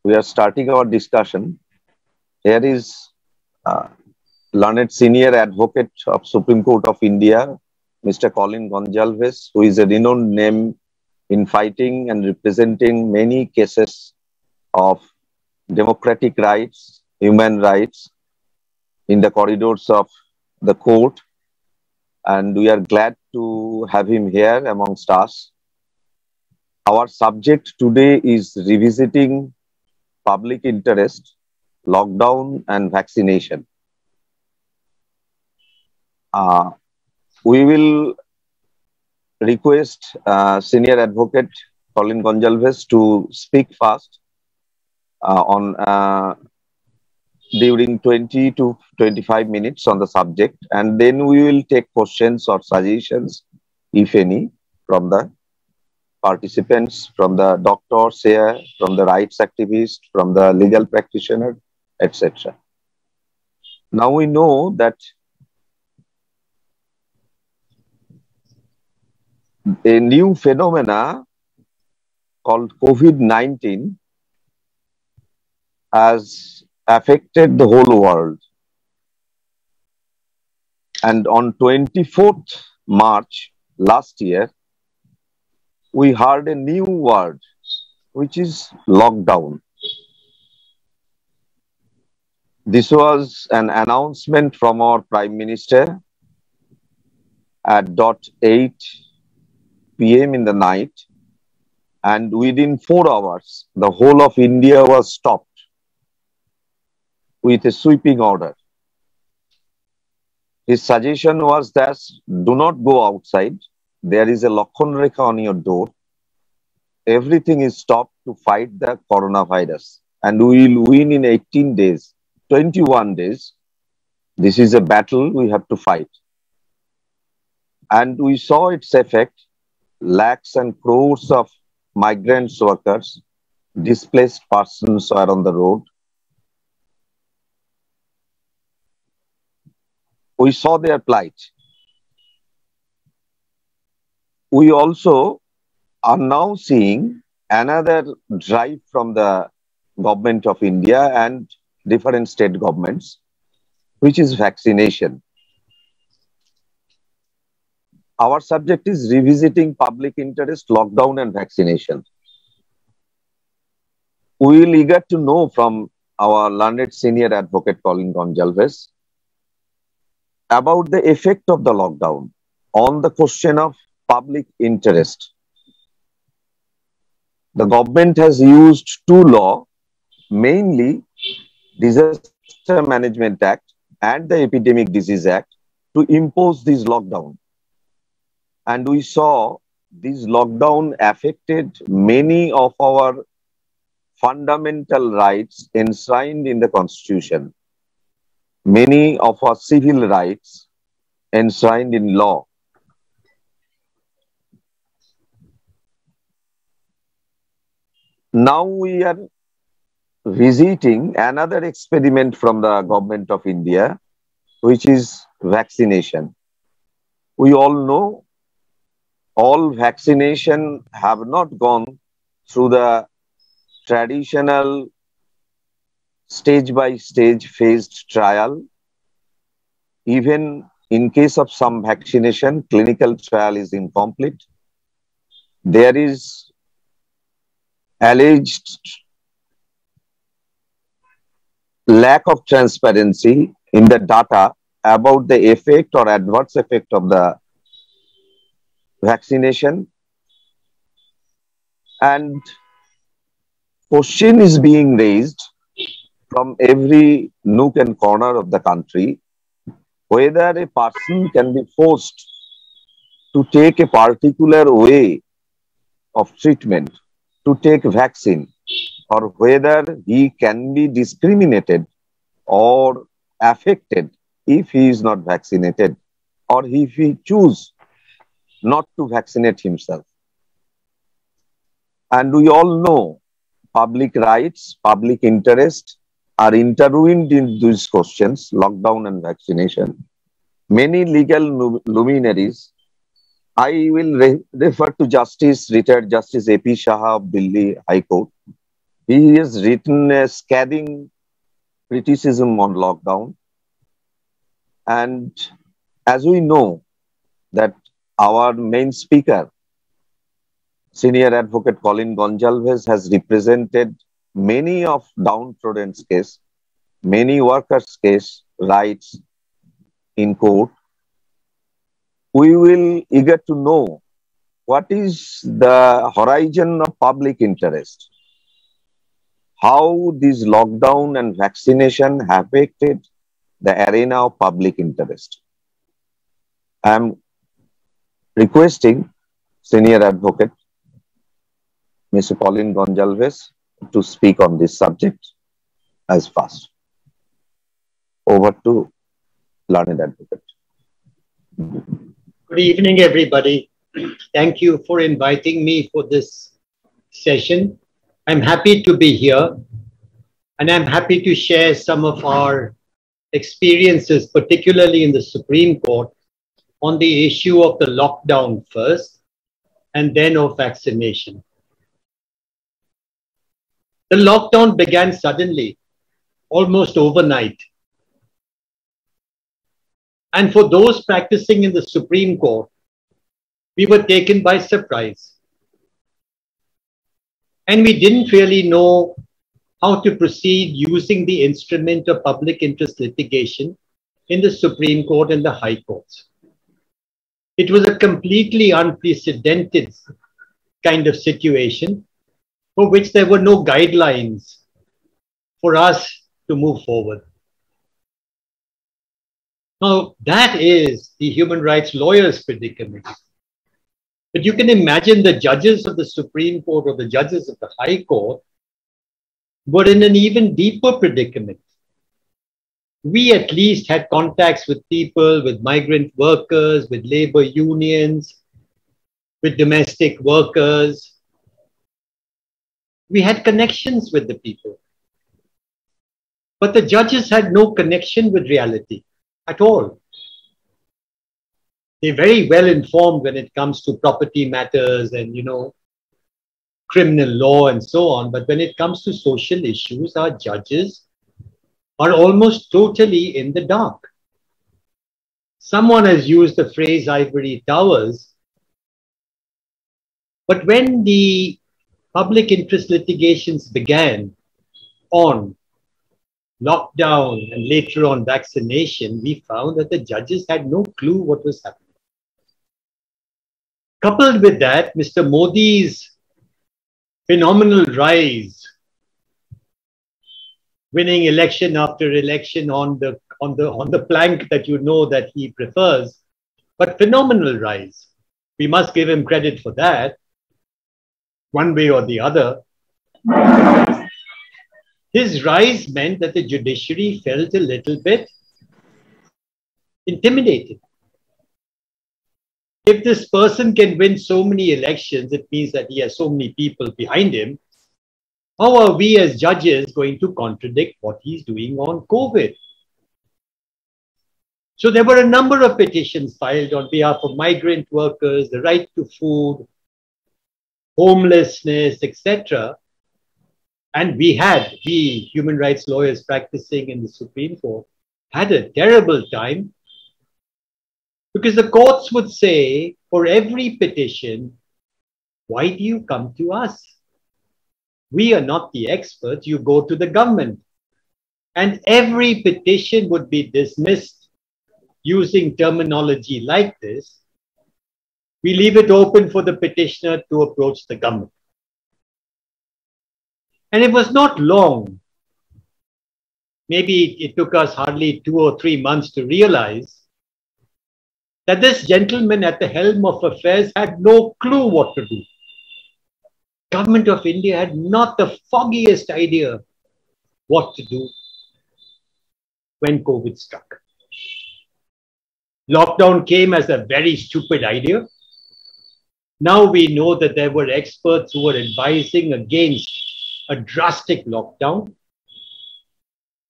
We are starting our discussion. Here is uh, learned senior advocate of Supreme Court of India, Mr. Colin Gonjalves, who is a renowned name in fighting and representing many cases of democratic rights, human rights in the corridors of the court. And we are glad to have him here amongst us. Our subject today is revisiting public interest, lockdown, and vaccination. Uh, we will request Senior Advocate Colin Gonjalves to speak first on during 20 to 25 minutes on the subject, and then we will take questions or suggestions, if any, from the participants, from the doctors here, from the rights activists, from the legal practitioner, etc. Now we know that a new phenomena called COVID-19 has affected the whole world. And on 24th March last year, we heard a new word, which is lockdown. This was an announcement from our Prime Minister at 8 p.m. in the night, and within 4 hours, the whole of India was stopped with a sweeping order. His suggestion was that do not go outside. There is a Lakhon Rekha on your door. Everything is stopped to fight the coronavirus, and we will win in 18 days, 21 days. This is a battle we have to fight. And we saw its effect. Lakhs and crores of migrant workers, displaced persons are on the road. We saw their plight. We also are now seeing another drive from the government of India and different state governments, which is vaccination. Our subject is revisiting public interest, lockdown, and vaccination. We will eager to know from our learned senior advocate Colin Gonjalves about the effect of the lockdown on the question of public interest. The government has used two laws, mainly Disaster Management Act and the Epidemic Disease Act, to impose this lockdown. And we saw this lockdown affected many of our fundamental rights enshrined in the Constitution, many of our civil rights enshrined in law. Now we are visiting another experiment from the government of India, which is vaccination. We all know all vaccination have not gone through the traditional stage-by-stage phased trial. Even in case of some vaccination, clinical trial is incomplete. There is alleged lack of transparency in the data about the effect or adverse effect of the vaccination, and question is being raised from every nook and corner of the country whether a person can be forced to take a particular way of treatment, to take vaccine, or whether he can be discriminated or affected if he is not vaccinated, or if he choose not to vaccinate himself. And we all know public rights, public interest are intertwined in these questions, lockdown and vaccination. Many legal luminaries, I will refer to Retired Justice A.P. Shah of Delhi High Court. He has written a scathing criticism on lockdown. And as we know that our main speaker, Senior Advocate Colin Gonsalves, has represented many of downtrodden's case, many workers' case rights in court. We will eager to know what is the horizon of public interest, how this lockdown and vaccination have affected the arena of public interest. I am requesting Senior Advocate Mr. Colin Gonsalves to speak on this subject as fast. Over to Learned Advocate. Good evening, everybody. Thank you for inviting me for this session. I'm happy to be here, and I'm happy to share some of our experiences, particularly in the Supreme Court, on the issue of the lockdown first, and then of vaccination. The lockdown began suddenly, almost overnight. And for those practicing in the Supreme Court, we were taken by surprise. And we didn't really know how to proceed using the instrument of public interest litigation in the Supreme Court and the High Courts. It was a completely unprecedented kind of situation for which there were no guidelines for us to move forward. Now, that is the human rights lawyers' predicament. But you can imagine the judges of the Supreme Court or the judges of the High Court were in an even deeper predicament. We at least had contacts with people, with migrant workers, with labor unions, with domestic workers. We had connections with the people. But the judges had no connection with reality at all. They're very well informed when it comes to property matters and, criminal law and so on. But when it comes to social issues, our judges are almost totally in the dark. Someone has used the phrase ivory towers. But when the public interest litigations began on lockdown and later on vaccination, we found that the judges had no clue what was happening. Coupled with that, Mr. Modi's phenomenal rise, winning election after election on the plank that you know that he prefers, but phenomenal rise. We must give him credit for that, one way or the other. His rise meant that the judiciary felt a little bit intimidated. If this person can win so many elections, it means that he has so many people behind him. How are we as judges going to contradict what he's doing on COVID? So there were a number of petitions filed on behalf of migrant workers, the right to food, homelessness, etc. And we human rights lawyers practicing in the Supreme Court, had a terrible time because the courts would say, for every petition, why do you come to us? We are not the experts, you go to the government. And every petition would be dismissed using terminology like this. We leave it open for the petitioner to approach the government. And it was not long. Maybe it took us hardly 2 or 3 months to realize that this gentleman at the helm of affairs had no clue what to do. Government of India had not the foggiest idea what to do when COVID struck. Lockdown came as a very stupid idea. Now we know that there were experts who were advising against a drastic lockdown.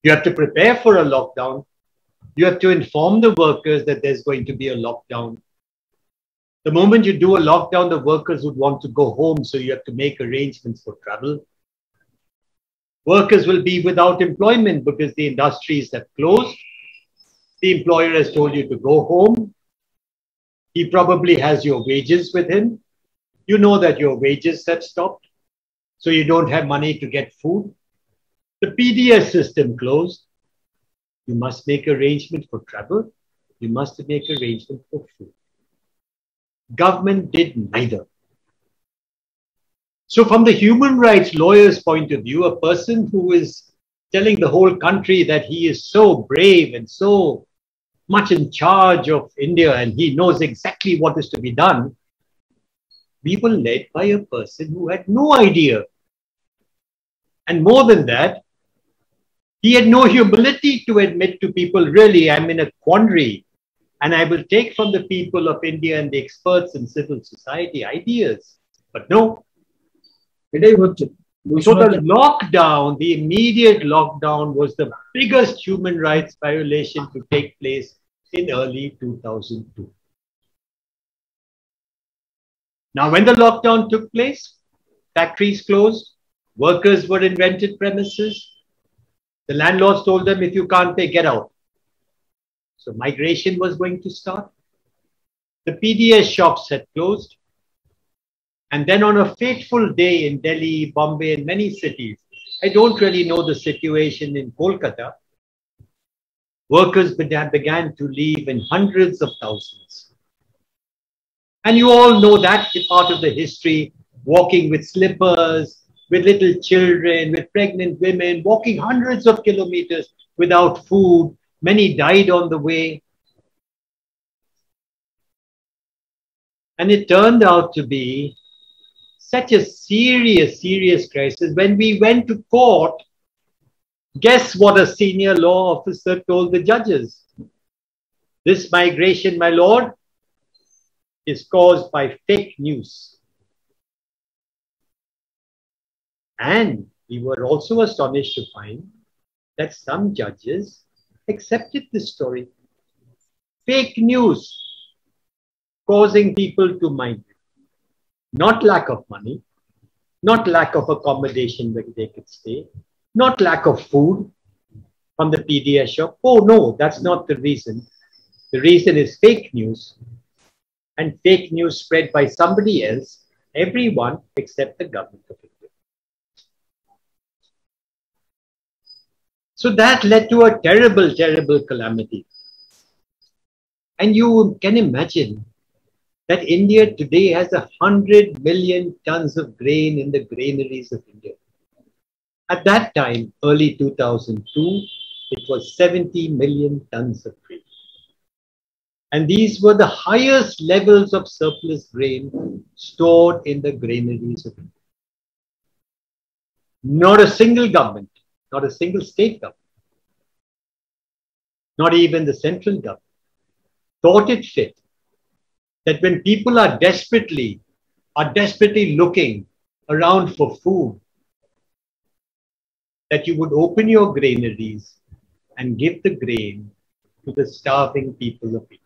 You have to prepare for a lockdown. You have to inform the workers that there's going to be a lockdown. The moment you do a lockdown, the workers would want to go home, so you have to make arrangements for travel. Workers will be without employment because the industries have closed. The employer has told you to go home. He probably has your wages with him. You know that your wages have stopped, so you don't have money to get food. The PDS system closed. You must make arrangement for travel. You must make arrangement for food. Government did neither. So from the human rights lawyer's point of view, a person who is telling the whole country that he is so brave and so much in charge of India and he knows exactly what is to be done, we were led by a person who had no idea. And more than that, he had no humility to admit to people, really, I'm in a quandary. And I will take from the people of India and the experts in civil society ideas. But no. So the lockdown, the immediate lockdown was the biggest human rights violation to take place in early 2002. Now, when the lockdown took place, factories closed, workers were in rented premises. The landlords told them, if you can't pay, get out. So migration was going to start. The PDS shops had closed. And then on a fateful day in Delhi, Bombay, and many cities, I don't really know the situation in Kolkata, workers began to leave in hundreds of thousands. And you all know that part of the history, walking with slippers, with little children, with pregnant women, walking hundreds of kilometers without food. Many died on the way. And it turned out to be such a serious crisis. When we went to court, guess what a senior law officer told the judges? This migration, my lord, is caused by fake news. And we were also astonished to find that some judges accepted this story. Fake news causing people to migrate. Not lack of money, not lack of accommodation where they could stay, not lack of food from the PDS shop. Oh no, that's not the reason. The reason is fake news, and fake news spread by somebody else, everyone except the government of India. So that led to a terrible, terrible calamity. And you can imagine that India today has 100 million tons of grain in the granaries of India. At that time, early 2002, it was 70 million tons of grain. And these were the highest levels of surplus grain stored in the granaries of India. Not a single government, not a single state government, not even the central government, thought it fit that when people are desperately looking around for food, that you would open your granaries and give the grain to the starving people of India.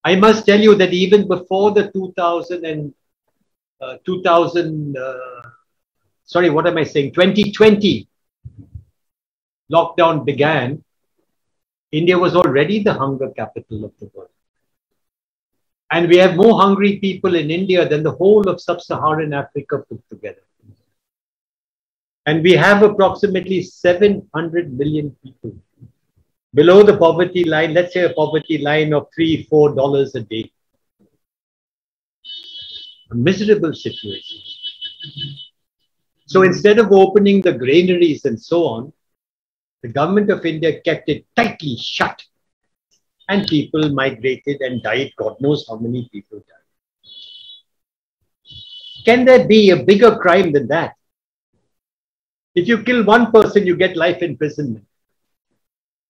I must tell you that even before the 2020 lockdown began, India was already the hunger capital of the world. And we have more hungry people in India than the whole of sub-Saharan Africa put together. And we have approximately 700 million people below the poverty line, let's say a poverty line of $3, $4 a day. A miserable situation. So instead of opening the granaries and so on, the government of India kept it tightly shut. And people migrated and died. God knows how many people died. Can there be a bigger crime than that? If you kill one person, you get life imprisonment.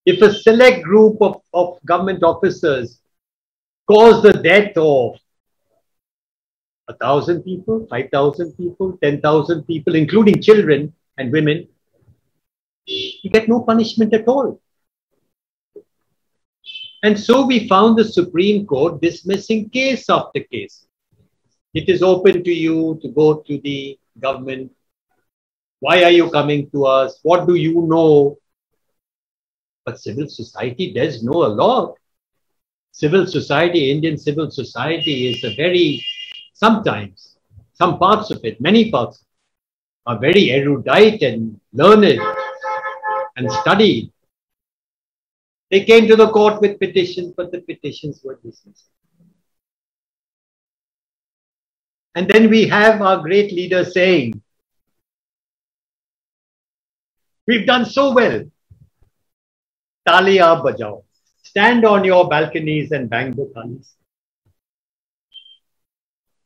If a select group of government officers cause the death of 1,000 people, 5,000 people, 10,000 people, including children and women, you get no punishment at all. And so we found the Supreme Court dismissing case after case. It is open to you to go to the government Why are you coming to us? What do you know? But civil society does know a lot. Civil society, Indian civil society is a very, sometimes, some parts of it, many parts, are very erudite and learned and studied. They came to the court with petitions, but the petitions were dismissed. And then we have our great leader saying, we've done so well. Taliya bajao. Stand on your balconies and bang the thalis.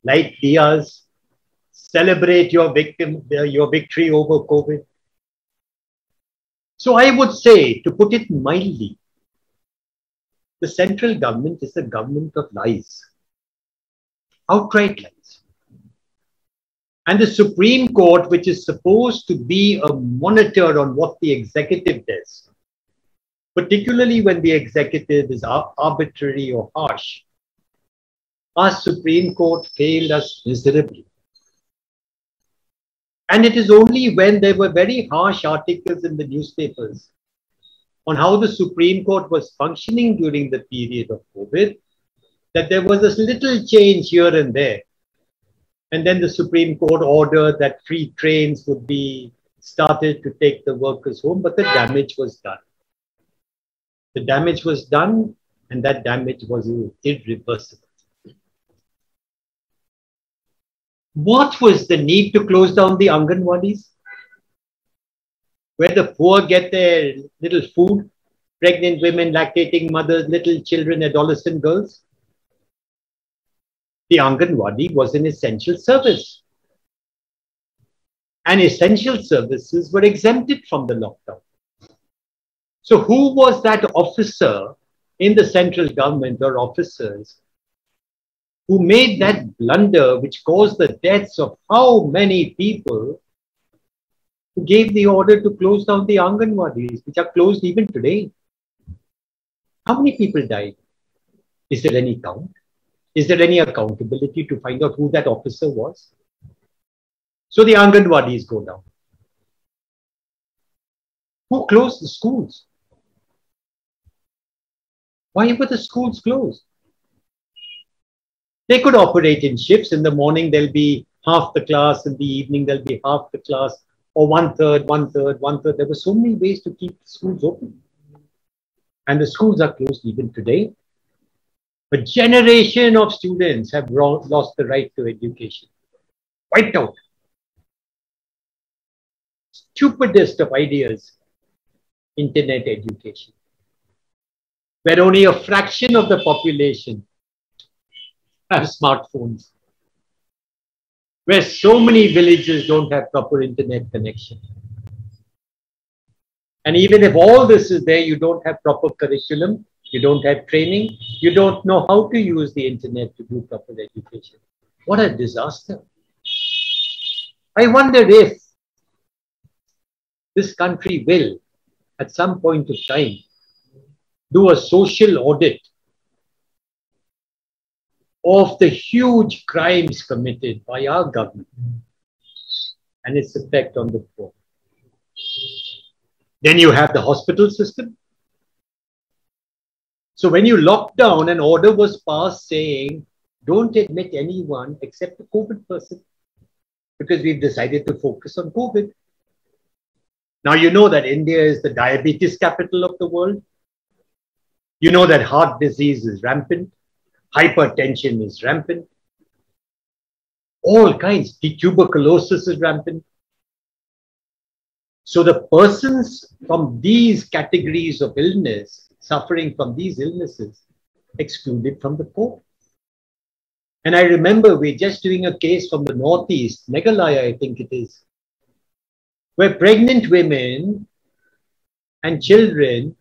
Light diyas. Celebrate your victory over COVID. So I would say, to put it mildly, the central government is a government of lies. Outright lies. And the Supreme Court, which is supposed to be a monitor on what the executive does, particularly when the executive is arbitrary or harsh, our Supreme Court failed us miserably. And it is only when there were very harsh articles in the newspapers on how the Supreme Court was functioning during the period of COVID that there was this little change here and there. And then the Supreme Court ordered that free trains would be started to take the workers home, but the damage was done. The damage was done, and that damage was irreversible. What was the need to close down the Anganwadis? Where the poor get their little food, pregnant women, lactating mothers, little children, adolescent girls. The Anganwadi was an essential service. And essential services were exempted from the lockdown. So who was that officer in the central government or officers who made that blunder which caused the deaths of how many people, who gave the order to close down the Anganwadis, which are closed even today? How many people died? Is there any count? Is there any accountability to find out who that officer was? So the Anganwadis go down. Who closed the schools? Why were the schools closed? They could operate in shifts. In the morning, there'll be half the class. In the evening, there'll be half the class. Or one third, one third, one third. There were so many ways to keep schools open. And the schools are closed even today. A generation of students have lost the right to education. Wiped out. Stupidest of ideas, internet education, where only a fraction of the population have smartphones, where so many villages don't have proper internet connection. And even if all this is there, you don't have proper curriculum, you don't have training, you don't know how to use the internet to do proper education. What a disaster. I wonder if this country will, at some point of time, do a social audit of the huge crimes committed by our government and its effect on the poor. Then you have the hospital system. So when you lock down, an order was passed saying, don't admit anyone except a COVID person, because we've decided to focus on COVID. Now you know that India is the diabetes capital of the world. You know that heart disease is rampant. Hypertension is rampant. All kinds. Tuberculosis is rampant. So the persons from these categories of illness, suffering from these illnesses, excluded from the court. And I remember we're just doing a case from the Northeast, Meghalaya, I think it is, where pregnant women and children,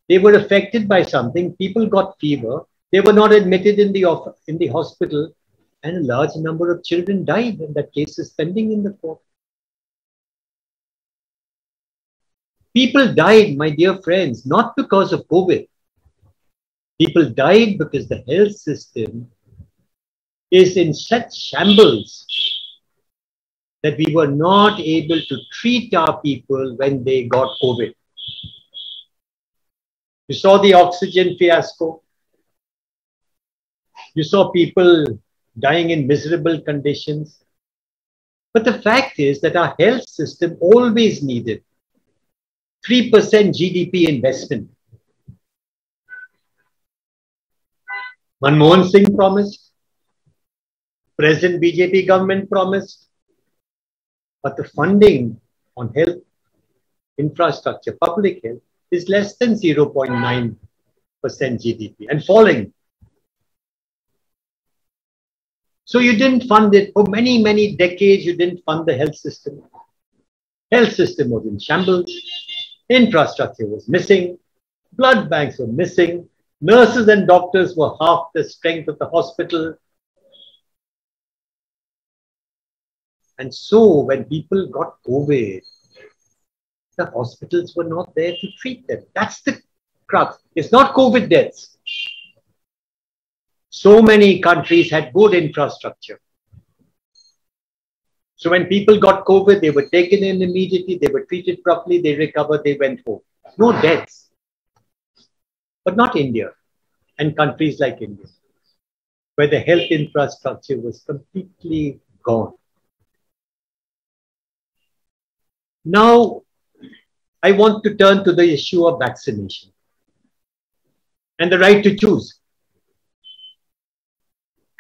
they were affected by something. People got fever. They were not admitted in the hospital, and a large number of children died, and that case is pending in the court. People died, my dear friends, not because of COVID. People died because the health system is in such shambles that we were not able to treat our people when they got COVID. You saw the oxygen fiasco. You saw people dying in miserable conditions. But the fact is that our health system always needed 3% GDP investment. Manmohan Singh promised, present BJP government promised, but the funding on health infrastructure, public health, is less than 0.9% GDP and falling. So you didn't fund it for many, many decades. You didn't fund the health system. Health system was in shambles. Infrastructure was missing. Blood banks were missing. Nurses and doctors were half the strength of the hospital. And so when people got COVID, the hospitals were not there to treat them. That's the crux. It's not COVID deaths. So many countries had good infrastructure. So when people got COVID, they were taken in immediately, they were treated properly, they recovered, they went home. No deaths. But not India and countries like India, where the health infrastructure was completely gone. Now, I want to turn to the issue of vaccination and the right to choose.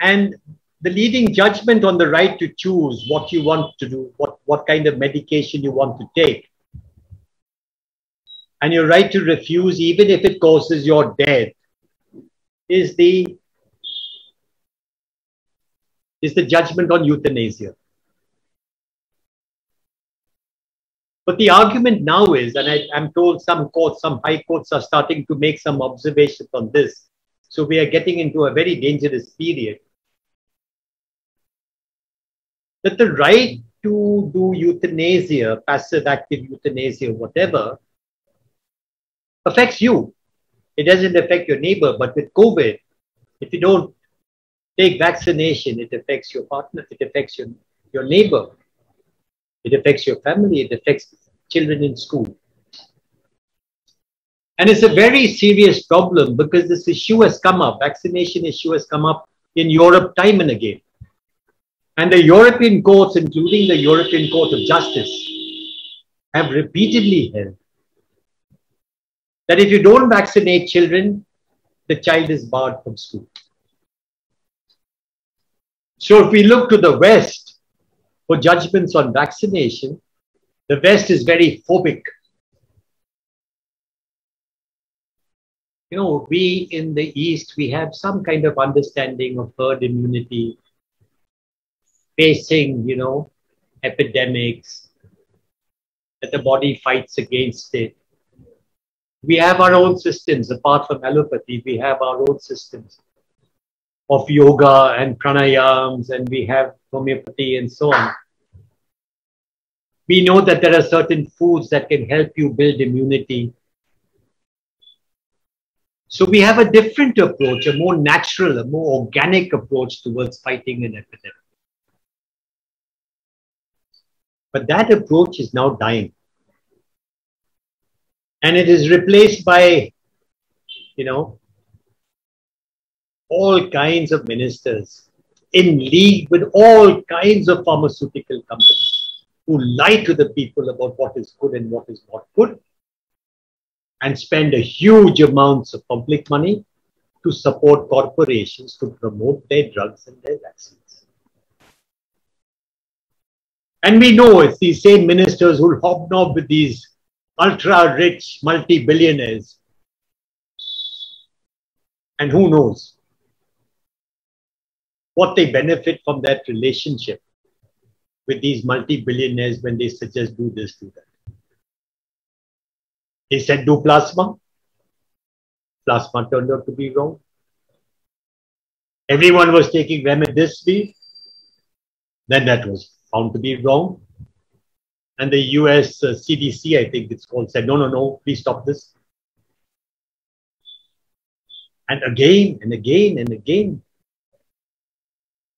And the leading judgment on the right to choose what you want to do, what kind of medication you want to take, and your right to refuse, even if it causes your death, is the judgment on euthanasia. But the argument now is, and I'm told some courts, some high courts are starting to make some observations on this. So we are getting into a very dangerous period. That the right to do euthanasia, passive active euthanasia, whatever, affects you. It doesn't affect your neighbor, but with COVID, if you don't take vaccination, it affects your partner, it affects your neighbor, it affects your family, it affects children in school. And it's a very serious problem because this issue has come up, vaccination issue has come up in Europe time and again. And the European courts, including the European Court of Justice, have repeatedly held that if you don't vaccinate children, the child is barred from school. So if we look to the West for judgments on vaccination, the West is very phobic. You know, we in the East, we have some kind of understanding of herd immunity, facing, you know, epidemics, that the body fights against it. We have our own systems, apart from allopathy, we have our own systems of yoga and pranayams, and we have homeopathy and so on. We know that there are certain foods that can help you build immunity. So we have a different approach, a more natural, a more organic approach towards fighting an epidemic. But that approach is now dying. And it is replaced by, you know, all kinds of ministers in league with all kinds of pharmaceutical companies who lie to the people about what is good and what is not good, and spend a huge amounts of public money to support corporations to promote their drugs and their vaccines. And we know it's these same ministers who will hobnob with these ultra-rich multi-billionaires. And who knows what they benefit from that relationship with these multi-billionaires when they suggest do this, do that. They said do plasma. Plasma turned out to be wrong. Everyone was taking remdesivir. Then that was found to be wrong. And the US CDC, I think it's called, said, no, no, no, please stop this. And again and again and again.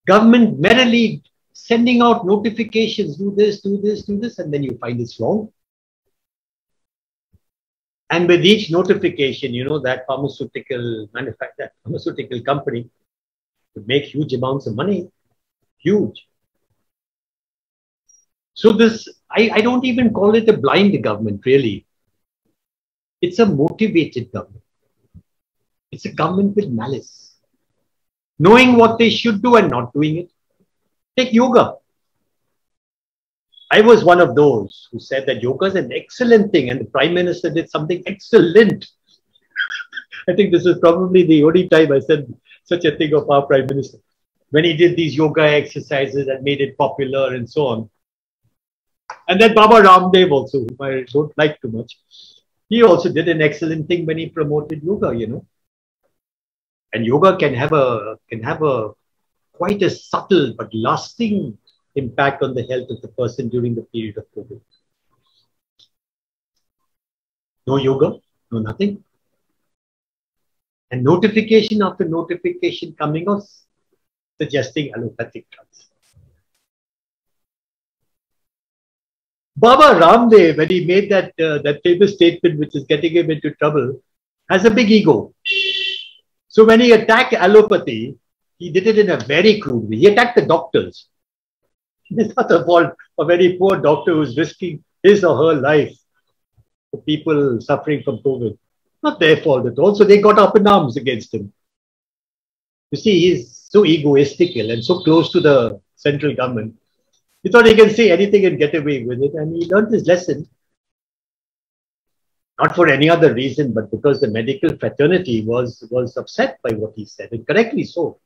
Government merely sending out notifications, do this, do this, do this, and then you find it's wrong. And with each notification, you know, that pharmaceutical company would make huge amounts of money, huge. So this, I don't even call it a blind government, really. It's a motivated government. It's a government with malice, knowing what they should do and not doing it. Take yoga. I was one of those who said that yoga is an excellent thing, and the Prime Minister did something excellent. I think this is probably the only time I said such a thing of our Prime Minister, when he did these yoga exercises and made it popular and so on. And then Baba Ramdev also, whom I don't like too much, he also did an excellent thing when he promoted yoga, you know. And yoga can have a quite a subtle but lasting impact on the health of the person during the period of COVID. No yoga, no nothing. And notification after notification coming out suggesting allopathic drugs. Baba Ramdev, when he made that famous statement which is getting him into trouble, has a big ego. So when he attacked allopathy, he did it in a very crude way. He attacked the doctors. It's not the fault of any poor doctor who's risking his or her life for people suffering from COVID. Not their fault at all. So they got up in arms against him. You see, he's so egoistical and so close to the central government. He thought he can say anything and get away with it. And he learned his lesson. Not for any other reason, but because the medical fraternity was upset by what he said, and correctly so.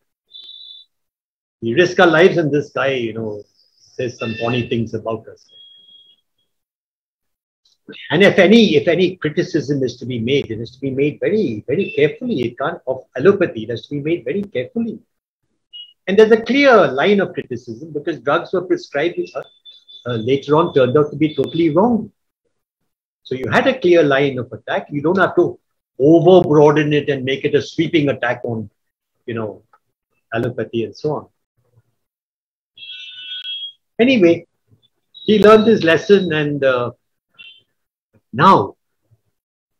We risk our lives, and this guy, you know, says some funny things about us. And if any criticism is to be made, it is to be made very, very carefully. It can't, of allopathy, it has to be made very carefully. And there's a clear line of criticism because drugs were prescribed which later on turned out to be totally wrong. So you had a clear line of attack. You don't have to over broaden it and make it a sweeping attack on, you know, allopathy and so on. Anyway, he learned his lesson, and now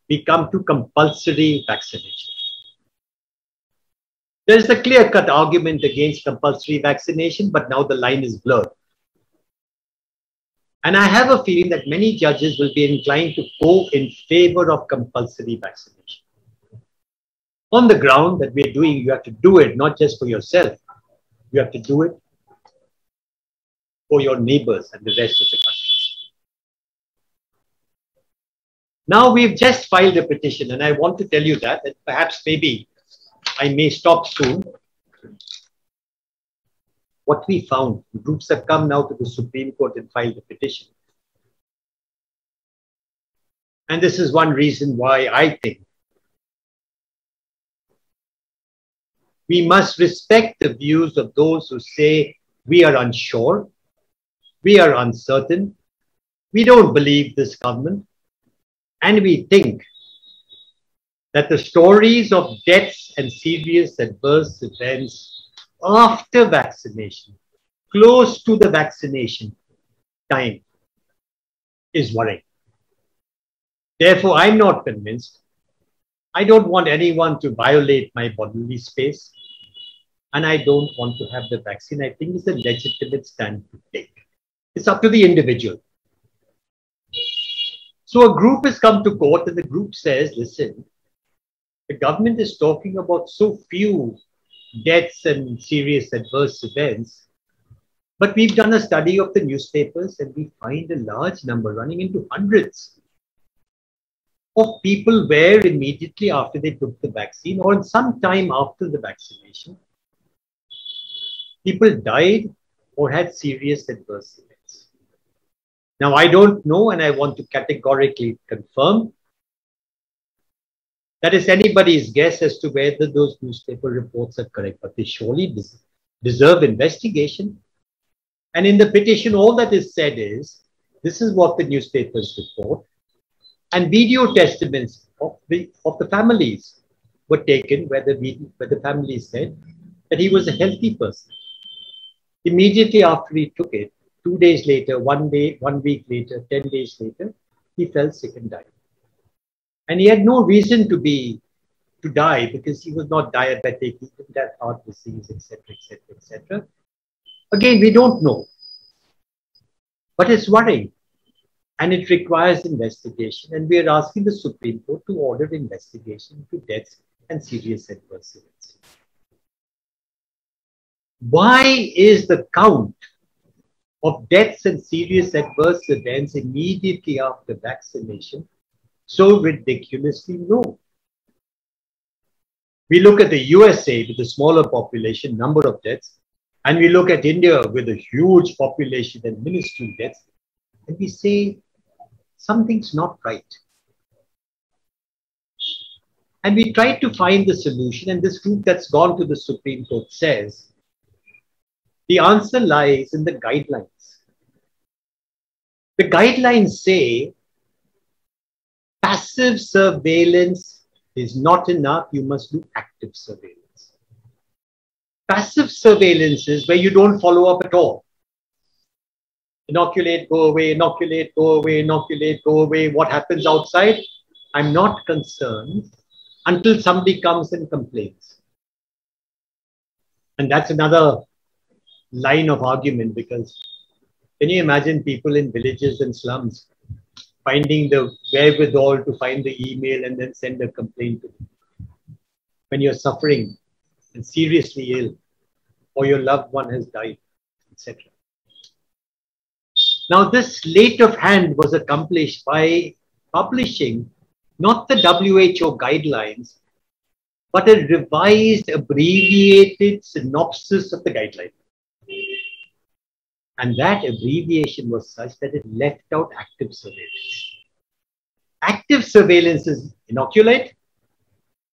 we come to compulsory vaccination. There is a clear-cut argument against compulsory vaccination, but now the line is blurred. And I have a feeling that many judges will be inclined to go in favor of compulsory vaccination. On the ground that we're doing, you have to do it not just for yourself, you have to do it for your neighbors and the rest of the country. Now we've just filed a petition, and I want to tell you that perhaps maybe I may stop soon. What we found, groups have come now to the Supreme Court and filed a petition. And this is one reason why I think we must respect the views of those who say we are unsure, we are uncertain, we don't believe this government, and we think that the stories of deaths and serious adverse events after vaccination, close to the vaccination time, is worrying. Therefore, I'm not convinced. I don't want anyone to violate my bodily space, and I don't want to have the vaccine. I think it's a legitimate stand to take. It's up to the individual. So a group has come to court, and the group says, listen, the government is talking about so few deaths and serious adverse events, but we've done a study of the newspapers and we find a large number, running into hundreds, of people where immediately after they took the vaccine or some time after the vaccination, people died or had serious adverse events. Now, I don't know, and I want to categorically confirm that is anybody's guess as to whether those newspaper reports are correct, but they surely deserve investigation. And in the petition, all that is said is, this is what the newspapers report, and video testaments of the families were taken where the family said that he was a healthy person. Immediately after he took it, 2 days later, 1 day, 1 week later, 10 days later, he fell sick and died. And he had no reason to die because he was not diabetic, he didn't have heart disease, etc., etc., etc. Again, we don't know, but it's worrying. And it requires investigation. And we are asking the Supreme Court to order investigation into deaths and serious adverse events. Why is the count of deaths and serious adverse events immediately after vaccination so ridiculously low? We look at the USA with a smaller population, number of deaths, and we look at India with a huge population and minuscule deaths, and we say something's not right. And we try to find the solution, and this group that's gone to the Supreme Court says the answer lies in the guidelines. The guidelines say passive surveillance is not enough, you must do active surveillance. Passive surveillance is where you don't follow up at all. Inoculate, go away, inoculate, go away, inoculate, go away. What happens outside? I'm not concerned until somebody comes and complains. And that's another line of argument, because can you imagine people in villages and slums finding the wherewithal to find the email and then send a complaint to them when you're suffering and seriously ill, or your loved one has died, etc. Now, this sleight of hand was accomplished by publishing not the WHO guidelines, but a revised, abbreviated synopsis of the guidelines. And that abbreviation was such that it left out active surveillance. Active surveillance is inoculate,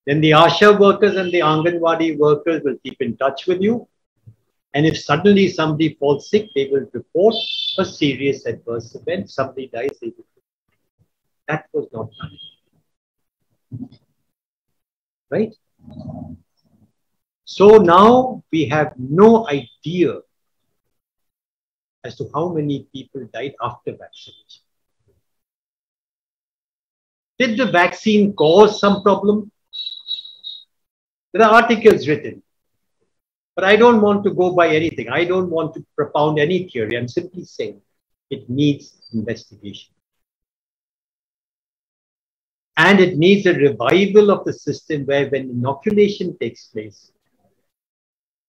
then the ASHA workers and the Anganwadi workers will keep in touch with you. And if suddenly somebody falls sick, they will report a serious adverse event. Somebody dies, they will report. That was not done. Right? So now we have no idea as to how many people died after vaccination. Did the vaccine cause some problem? There are articles written. But I don't want to go by anything. I don't want to propound any theory. I'm simply saying it needs investigation. And it needs a revival of the system where when inoculation takes place,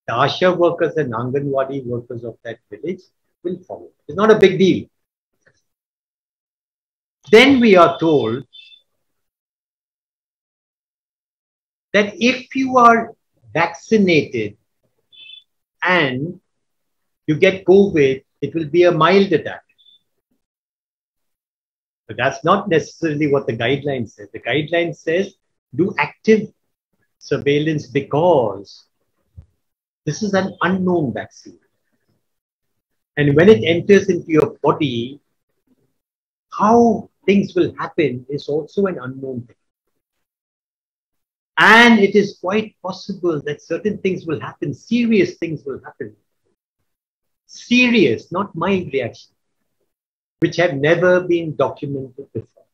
the ASHA workers and Anganwadi workers of that village will follow. It's not a big deal. Then we are told that if you are vaccinated and you get COVID, it will be a mild attack. But that's not necessarily what the guideline says. The guideline says do active surveillance because this is an unknown vaccine. And when it enters into your body, how things will happen is also an unknown thing. And it is quite possible that certain things will happen, serious things will happen. Serious, not mild reaction, which have never been documented before.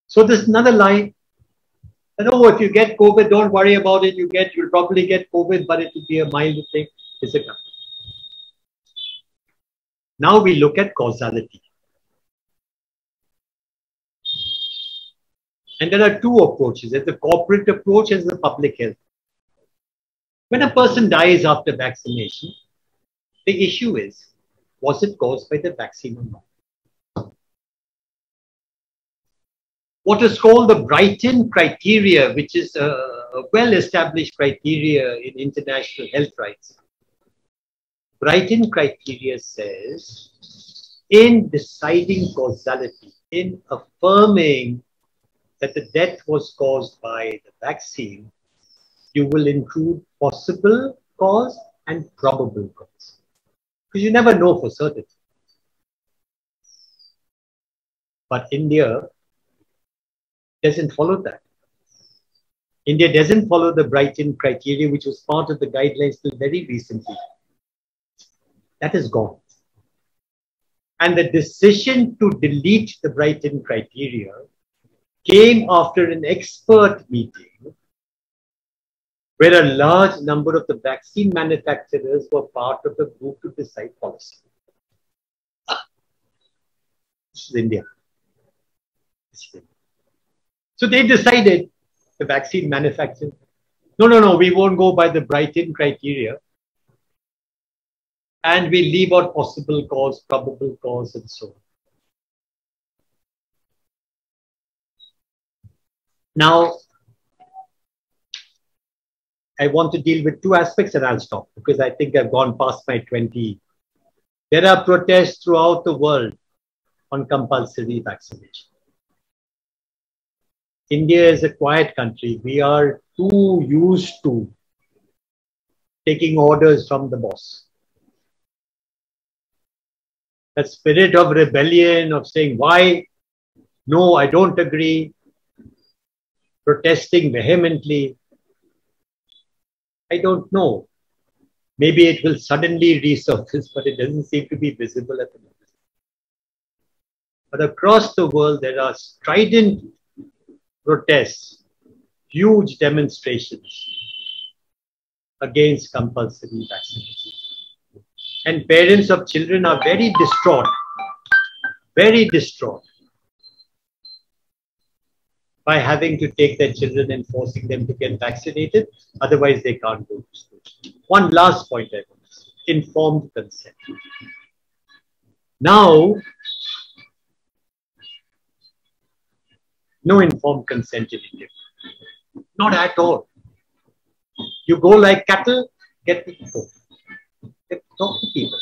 So there's another line. Oh, if you get COVID, don't worry about it. You'll probably get COVID, but it will be a mild thing. Now we look at causality. And there are two approaches. There's the corporate approach and the public health. When a person dies after vaccination, the issue is, was it caused by the vaccine or not? What is called the Brighton criteria, which is a well-established criteria in international health rights. Brighton criteria says, in deciding causality, in affirming that the death was caused by the vaccine, you will include possible cause and probable cause. Because you never know for certain. But India doesn't follow that. India doesn't follow the Brighton criteria, which was part of the guidelines till very recently. That is gone. And the decision to delete the Brighton criteria came after an expert meeting where a large number of the vaccine manufacturers were part of the group to decide policy. This is India. So they decided, the vaccine manufacturer, no, we won't go by the Brighton criteria. And we leave out possible cause, probable cause, and so on. Now, I want to deal with two aspects and I'll stop because I think I've gone past my 20. There are protests throughout the world on compulsory vaccination. India is a quiet country. We are too used to taking orders from the boss. That spirit of rebellion, of saying, why? No, I don't agree. Protesting vehemently. I don't know. Maybe it will suddenly resurface, but it doesn't seem to be visible at the moment. But across the world, there are strident protests, huge demonstrations against compulsory vaccination. And parents of children are very distraught by having to take their children and forcing them to get vaccinated. Otherwise, they can't go to school. One last point I want to say, informed consent. Now, no informed consent in India. Not at all. You go like cattle, get people. Talk to people.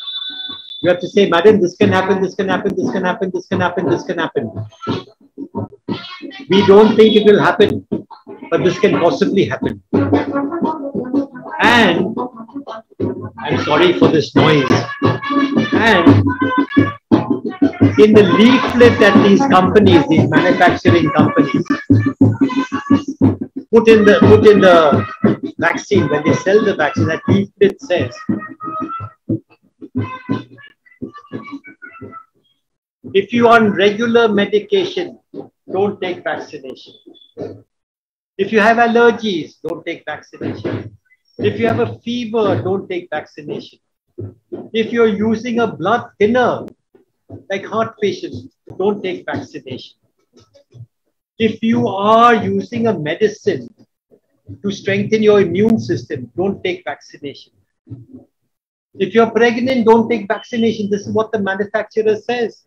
You have to say, madam, this can happen, this can happen, this can happen, this can happen, this can happen. We don't think it will happen, but this can possibly happen. And I'm sorry for this noise. And in the leaflet that these companies, these manufacturing companies, put in the vaccine, when they sell the vaccine, that leaflet says, if you are on regular medication, don't take vaccination. If you have allergies, don't take vaccination. If you have a fever, don't take vaccination. If you're using a blood thinner, like heart patients, don't take vaccination. If you are using a medicine to strengthen your immune system, don't take vaccination. If you're pregnant, don't take vaccination. This is what the manufacturer says.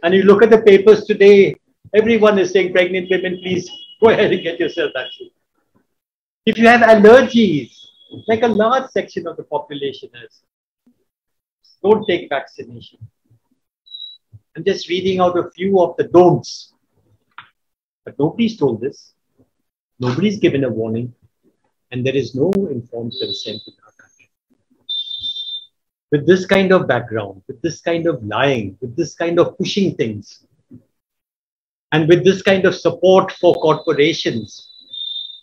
And you look at the papers today, everyone is saying, pregnant women, please go ahead and get yourself vaccinated. If you have allergies, like a large section of the population has, don't take vaccination. I'm just reading out a few of the don'ts. But nobody's told this. Nobody's given a warning. And there is no informed consent in our country. With this kind of background, with this kind of lying, with this kind of pushing things, and with this kind of support for corporations,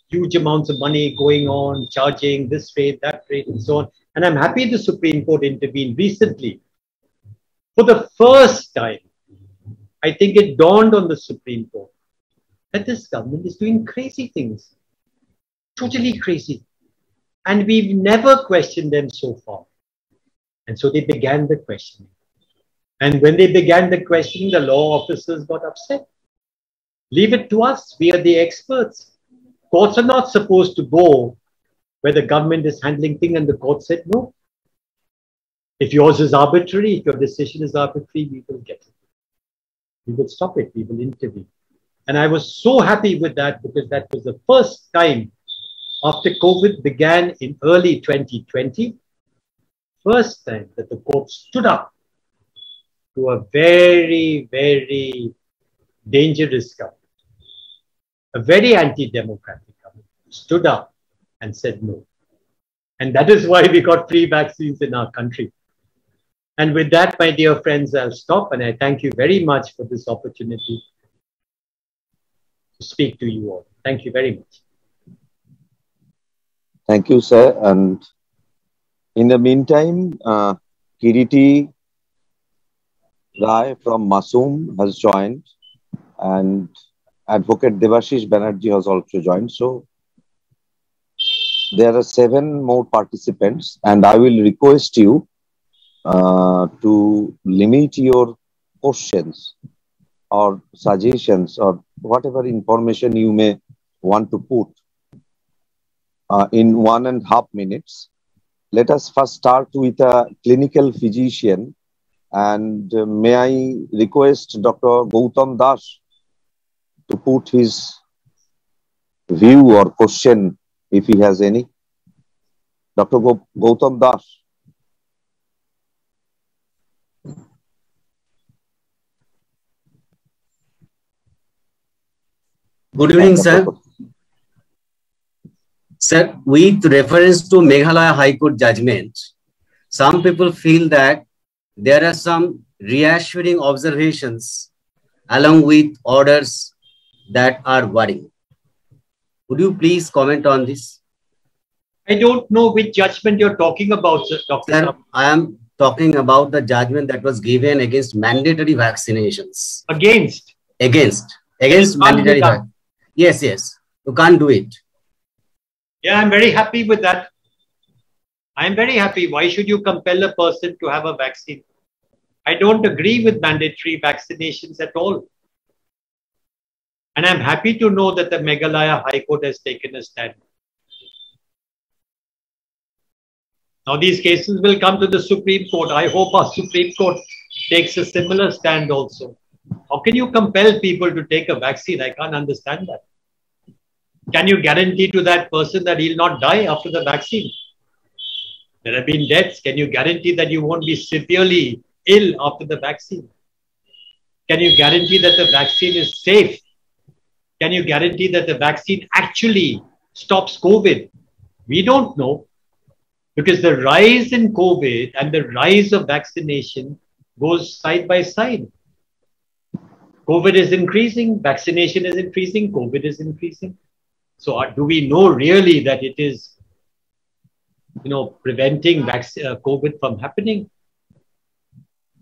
huge amounts of money going on, charging this rate, that rate, and so on. And I'm happy the Supreme Court intervened recently. For the first time, I think it dawned on the Supreme Court that this government is doing crazy things, totally crazy. And we've never questioned them so far. And so they began the questioning. And when they began the questioning, the law officers got upset. Leave it to us. We are the experts. Courts are not supposed to go where the government is handling things, and the court said no. If yours is arbitrary, if your decision is arbitrary, we will get it. We will stop it. We will intervene. And I was so happy with that because that was the first time after COVID began in early 2020, first time that the court stood up to a very, very dangerous government, a very anti-democratic government, stood up and said no. And that is why we got free vaccines in our country. And with that, my dear friends, I'll stop, and I thank you very much for this opportunity to speak to you all. Thank you very much. Thank you, sir. And in the meantime, Kiriti Rai from Masoom has joined, and Advocate Devashish Banerjee has also joined. So there are 7 more participants, and I will request you to limit your questions or suggestions or whatever information you may want to put in 1.5 minutes. Let us first start with a clinical physician, and may I request Dr. Gautam Das to put his view or question if he has any. Dr. Gautam Das. Good evening, sir. Sir, with reference to Meghalaya High Court judgment, some people feel that there are some reassuring observations along with orders that are worrying. Would you please comment on this? I don't know which judgment you're talking about, sir, Dr. Sir, I am talking about the judgment that was given against mandatory vaccinations. Against Mandatory vaccinations. Yes, yes. You can't do it. Yeah, I'm very happy with that. I'm very happy. Why should you compel a person to have a vaccine? I don't agree with mandatory vaccinations at all. And I'm happy to know that the Meghalaya High Court has taken a stand. Now these cases will come to the Supreme Court. I hope our Supreme Court takes a similar stand also. How can you compel people to take a vaccine? I can't understand that. Can you guarantee to that person that he'll not die after the vaccine? There have been deaths. Can you guarantee that you won't be severely ill after the vaccine? Can you guarantee that the vaccine is safe? Can you guarantee that the vaccine actually stops COVID? We don't know, because the rise in COVID and the rise of vaccination goes side by side. COVID is increasing, vaccination is increasing, COVID is increasing. So do we know really that it is, preventing COVID from happening?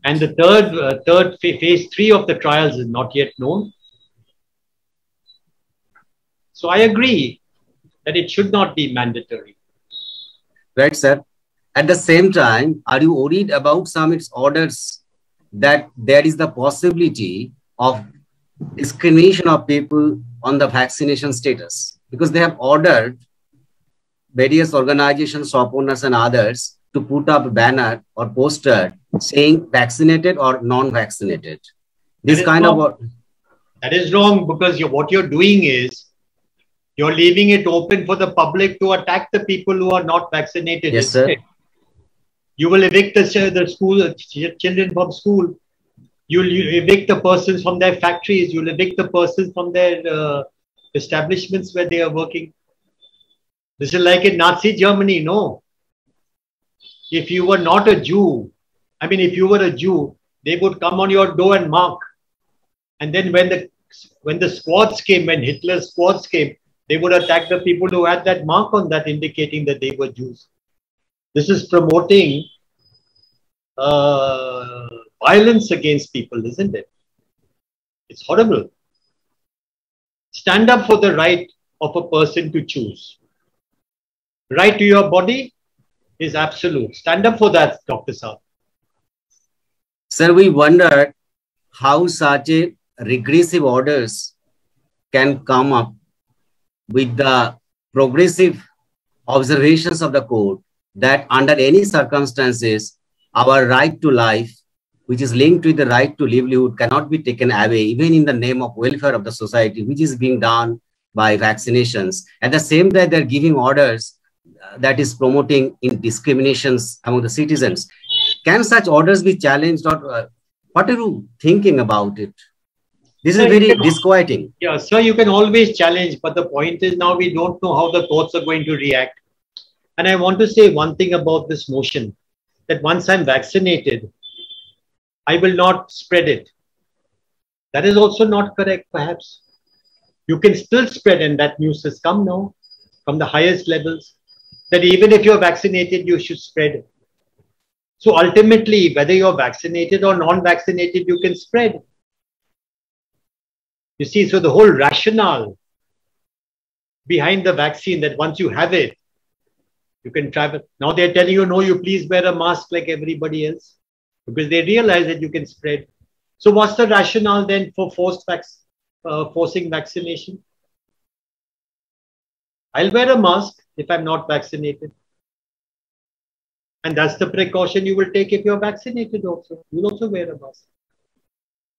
And the third phase 3 of the trials is not yet known. So I agree that it should not be mandatory. Right, sir. At the same time, are you worried about some its orders that there is the possibility of discrimination of people on the vaccination status? Because they have ordered various organizations, shop owners and others to put up a banner or poster saying vaccinated or non-vaccinated. This kind of... That is wrong, because what you're doing is you're leaving it open for the public to attack the people who are not vaccinated. Yes, sir. You will evict the children from school. You'll evict the persons from their factories. You'll evict the persons from their establishments where they are working. This is like in Nazi Germany, no? If you were not a Jew, if you were a Jew, they would come on your door and mark. And then when the squads came, when Hitler's squads came, they would attack the people who had that mark on that, indicating that they were Jews. This is promoting violence against people, isn't it? It's horrible. Stand up for the right of a person to choose. Right to your body is absolute. Stand up for that, Dr. Saab. Sir, we wondered how such a regressive orders can come up with the progressive observations of the court that under any circumstances, our right to life, which is linked with the right to livelihood, cannot be taken away, even in the name of welfare of the society, which is being done by vaccinations. At the same time, they're giving orders that is promoting discriminations among the citizens. Can such orders be challenged, or what are you thinking about it? This is very disquieting. Yeah, sir, you can always challenge, but the point is now we don't know how the courts are going to react. And I want to say one thing about this notion that once I'm vaccinated, I will not spread it. That is also not correct, perhaps. You can still spread, and that news has come now from the highest levels. that even if you're vaccinated, you should spread. So ultimately, whether you're vaccinated or non-vaccinated, you can spread. You see, so the whole rationale behind the vaccine, that once you have it, you can travel. Now they're telling you, no, you please wear a mask like everybody else, because they realize that you can spread. So what's the rationale then for forcing vaccination? I'll wear a mask if I'm not vaccinated. And that's the precaution you will take if you're vaccinated also. You'll also wear a mask.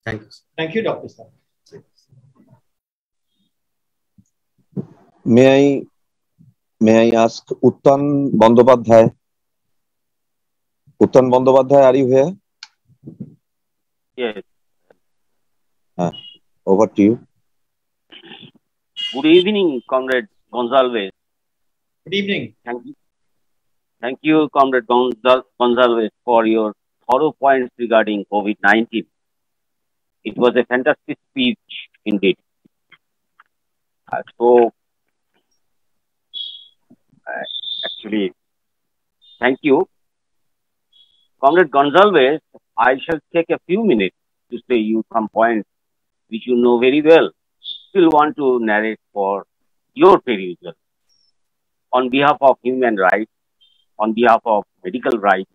Thank you. Thank you, Dr. Sir. May I ask Uttan Bandyopadhyay? Uttan Bandyopadhyay, are you here? Yes. Over to you. Good evening, Comrade Gonzalez. Good evening. Thank you, Comrade Gonzalez, for your thorough points regarding COVID-19. It was a fantastic speech indeed. Actually, thank you. Comrade Gonzalez, I shall take a few minutes to say you some points which you know very well. Still want to narrate for your perusal on behalf of human rights, on behalf of medical rights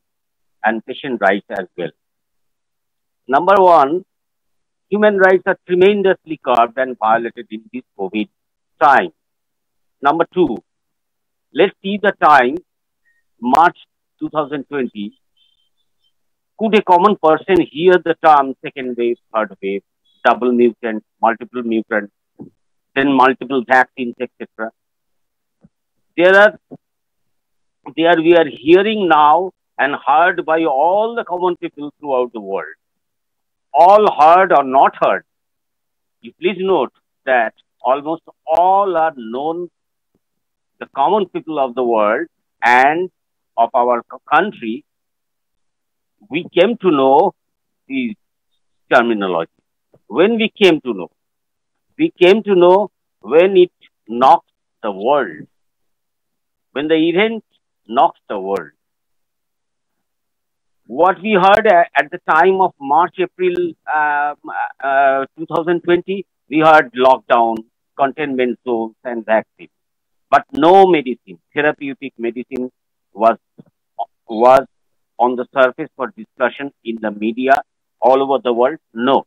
and patient rights as well. Number one, human rights are tremendously curbed and violated in this COVID time. Number two, let's see the time, March 2020. Could a common person hear the term second wave, third wave, double mutant, multiple mutant, then multiple vaccines, etc.? There we are hearing now and heard by all the common people throughout the world. All heard or not heard. You please note that almost all are known, the common people of the world and of our country. We came to know the terminology. When we came to know when it knocked the world, when the event knocked the world. What we heard at the time of March, April 2020, we heard lockdown, containment zones, and vaccine. But no medicine, therapeutic medicine was on the surface for discussion in the media all over the world. No.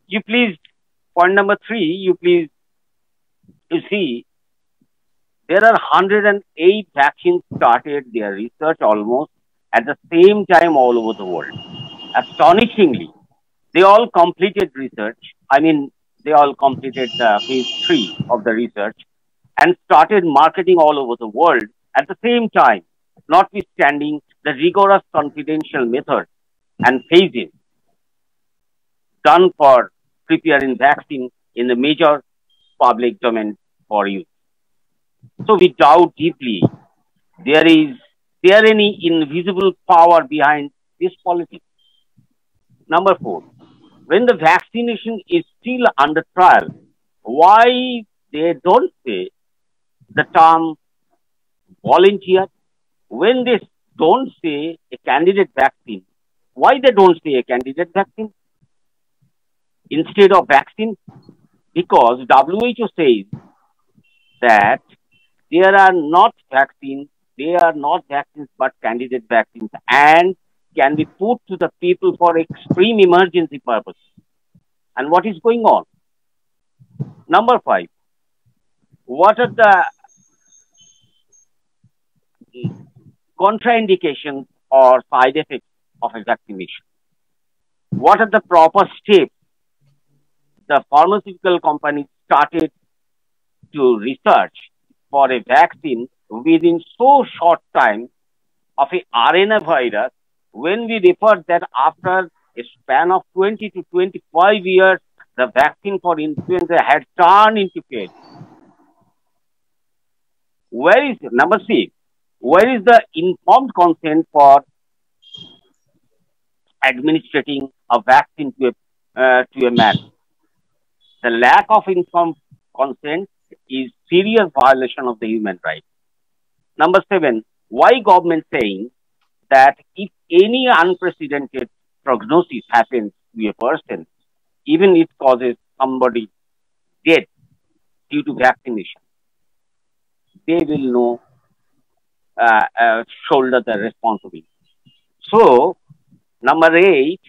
You please, point number 3, you see, there are 108 vaccines started their research almost at the same time all over the world. Astonishingly, they all completed research. They all completed the phase 3 of the research and started marketing all over the world at the same time, notwithstanding the rigorous confidential method and phases done for preparing vaccine in the major public domain for use. So we doubt deeply there any invisible power behind this policy. Number 4, when the vaccination is still under trial, why they don't say the term volunteer? When they don't say a candidate vaccine, why they don't say a candidate vaccine instead of vaccine? Because WHO says that there are not vaccines but candidate vaccines and can be put to the people for extreme emergency purposes. And what is going on? Number 5, what are the contraindications or side effects of a vaccination? What are the proper steps the pharmaceutical companies started to research for a vaccine within so short time of a RNA virus, when we refer that after a span of 20 to 25 years, the vaccine for influenza had turned into failure? Where is, number 6, where is the informed consent for administering a vaccine to a man? The lack of informed consent is serious violation of the human rights. Number 7, why government saying that if any unprecedented prognosis happens to a person, even it causes somebody death due to vaccination, they will know shoulder the responsibility. So, number 8,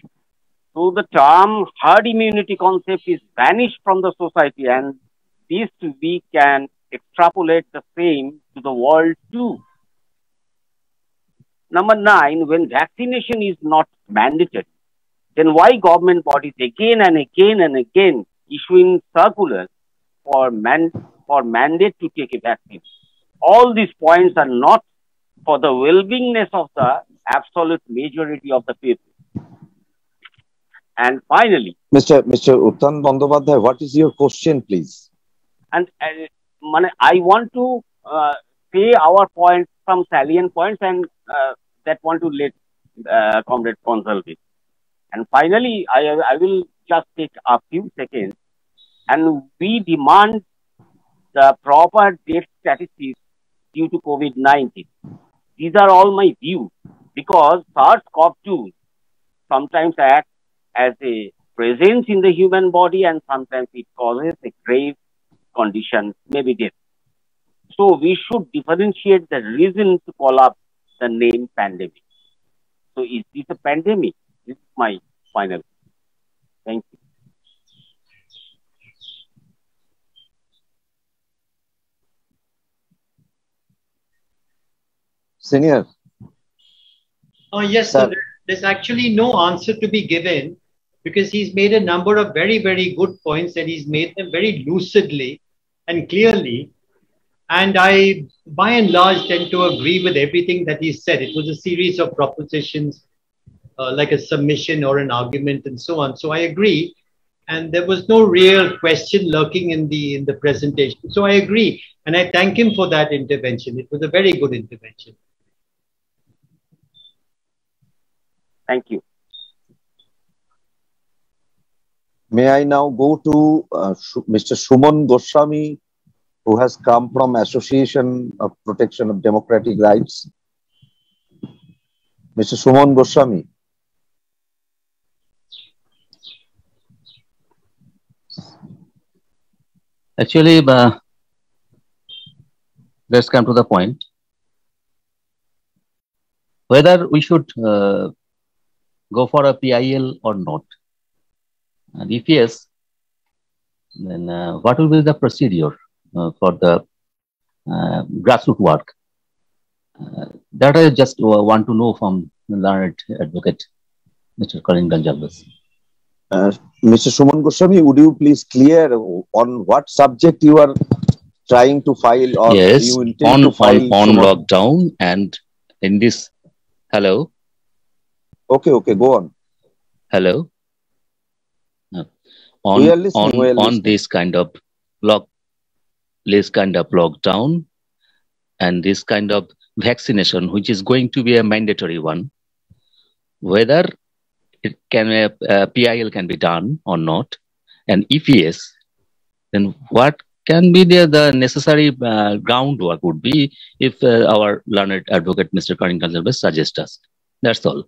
so the term herd immunity concept is vanished from the society, and this we can extrapolate the same to the world too. Number 9, when vaccination is not mandatory, then why government bodies again and again and again issuing circulars for mandate to take a vaccine? All these points are not for the well-beingness of the absolute majority of the people. And finally, Mr. Uttan Bandyopadhyay, what is your question, please? and I want to say our points, some salient points, and that want to let Comrade consult it. And finally, I will just take a few seconds, and we demand the proper death statistics due to COVID-19. These are all my views, because SARS-CoV-2 sometimes acts as a presence in the human body, and sometimes it causes a grave condition, maybe death. So we should differentiate the reason to call up the name pandemic. So is this a pandemic? This is my final. Thank you. Senior. Yes, Sir. so there's actually no answer to be given, because he's made a number of very, very good points, and he's made them very lucidly and clearly. And I, by and large, tend to agree with everything that he said. It was a series of propositions, like a submission or an argument and so on. So I agree. And there was no real question lurking in the presentation. So I agree. And I thank him for that intervention. It was a very good intervention. Thank you. May I now go to Mr. Suman Goswami, who has come from Association of Protection of Democratic Rights. Mr. Suman Goswami. Actually, let's come to the point. Whether we should go for a PIL or not. And if yes, then what will be the procedure for the grassroots work? That I just want to know from the learned advocate, Mr. Colin Gonzalez. Mr. Suman Goswami, would you please clear on what subject you are trying to file, or yes, you intend to file on lockdown and in this. Hello. Okay, go on. Hello. We are listening. On this kind of lockdown and this kind of vaccination, which is going to be a mandatory one, whether it can PIL can be done or not, and if yes, then what can be the necessary groundwork would be if our learned advocate, Mr. Karin Gonzalez, suggests us. That's all.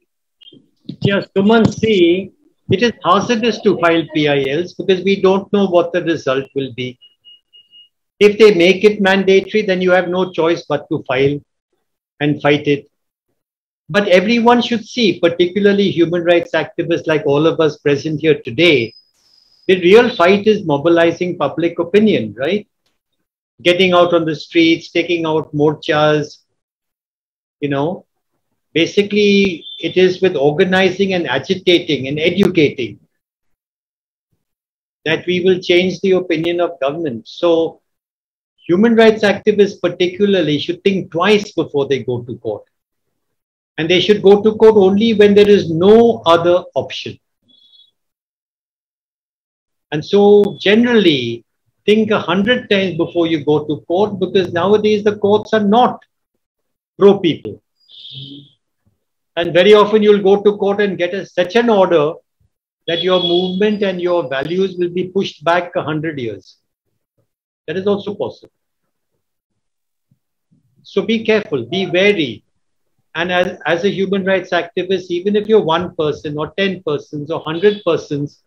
Yes, Suman, see, it is hazardous to file PILs because we don't know what the result will be. If they make it mandatory, then you have no choice but to file and fight it. But everyone should see, particularly human rights activists like all of us present here today, the real fight is mobilizing public opinion, right? Getting out on the streets, taking out morchas, basically it is with organizing and agitating and educating that we will change the opinion of government. So human rights activists particularly should think twice before they go to court. And they should go to court only when there is no other option. And so generally think 100 times before you go to court, because nowadays the courts are not pro-people. And very often you'll go to court and get such an order that your movement and your values will be pushed back 100 years. That is also possible. So be careful, be wary. And as a human rights activist, even if you're one person or 10 persons or 100 persons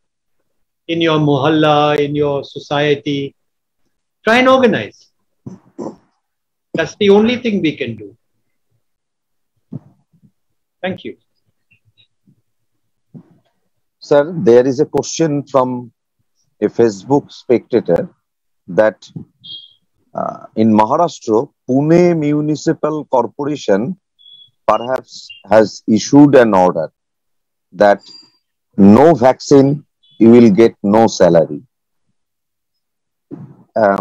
in your mohalla, in your society, try and organize. That's the only thing we can do. Thank you. Sir, there is a question from a Facebook spectator that in Maharashtra, Pune Municipal Corporation perhaps has issued an order that no vaccine, you will get no salary.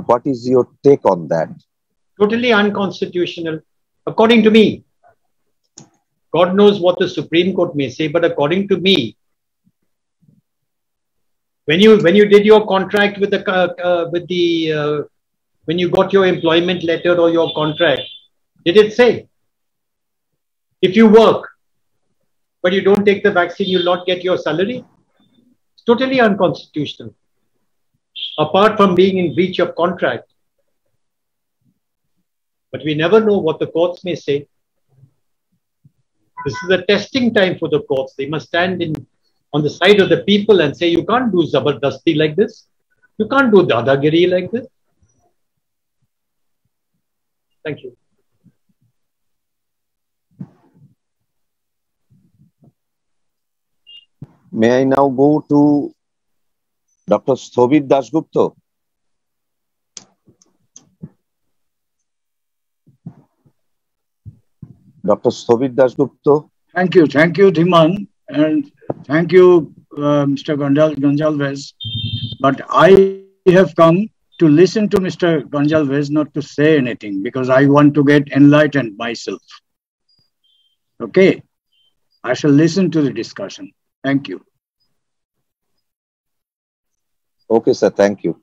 What is your take on that? Totally unconstitutional, according to me. God knows what the Supreme Court may say, but according to me, when you did your contract with when you got your employment letter or your contract, did it say if you work but you don't take the vaccine, you'll not get your salary? It's totally unconstitutional. Apart from being in breach of contract, but we never know what the courts may say. This is a testing time for the courts. They must stand on the side of the people and say, you can't do zabardasti like this. You can't do dadagiri like this. Thank you. May I now go to Dr. Sthobit Dasgupta? Dr. Sthobit Dasgupta. Thank you, Dhiman, and thank you, Mr. Gonzalez. But I have come to listen to Mr. Gonzalez, not to say anything, because I want to get enlightened myself. Okay, I shall listen to the discussion. Thank you. Okay, sir, thank you.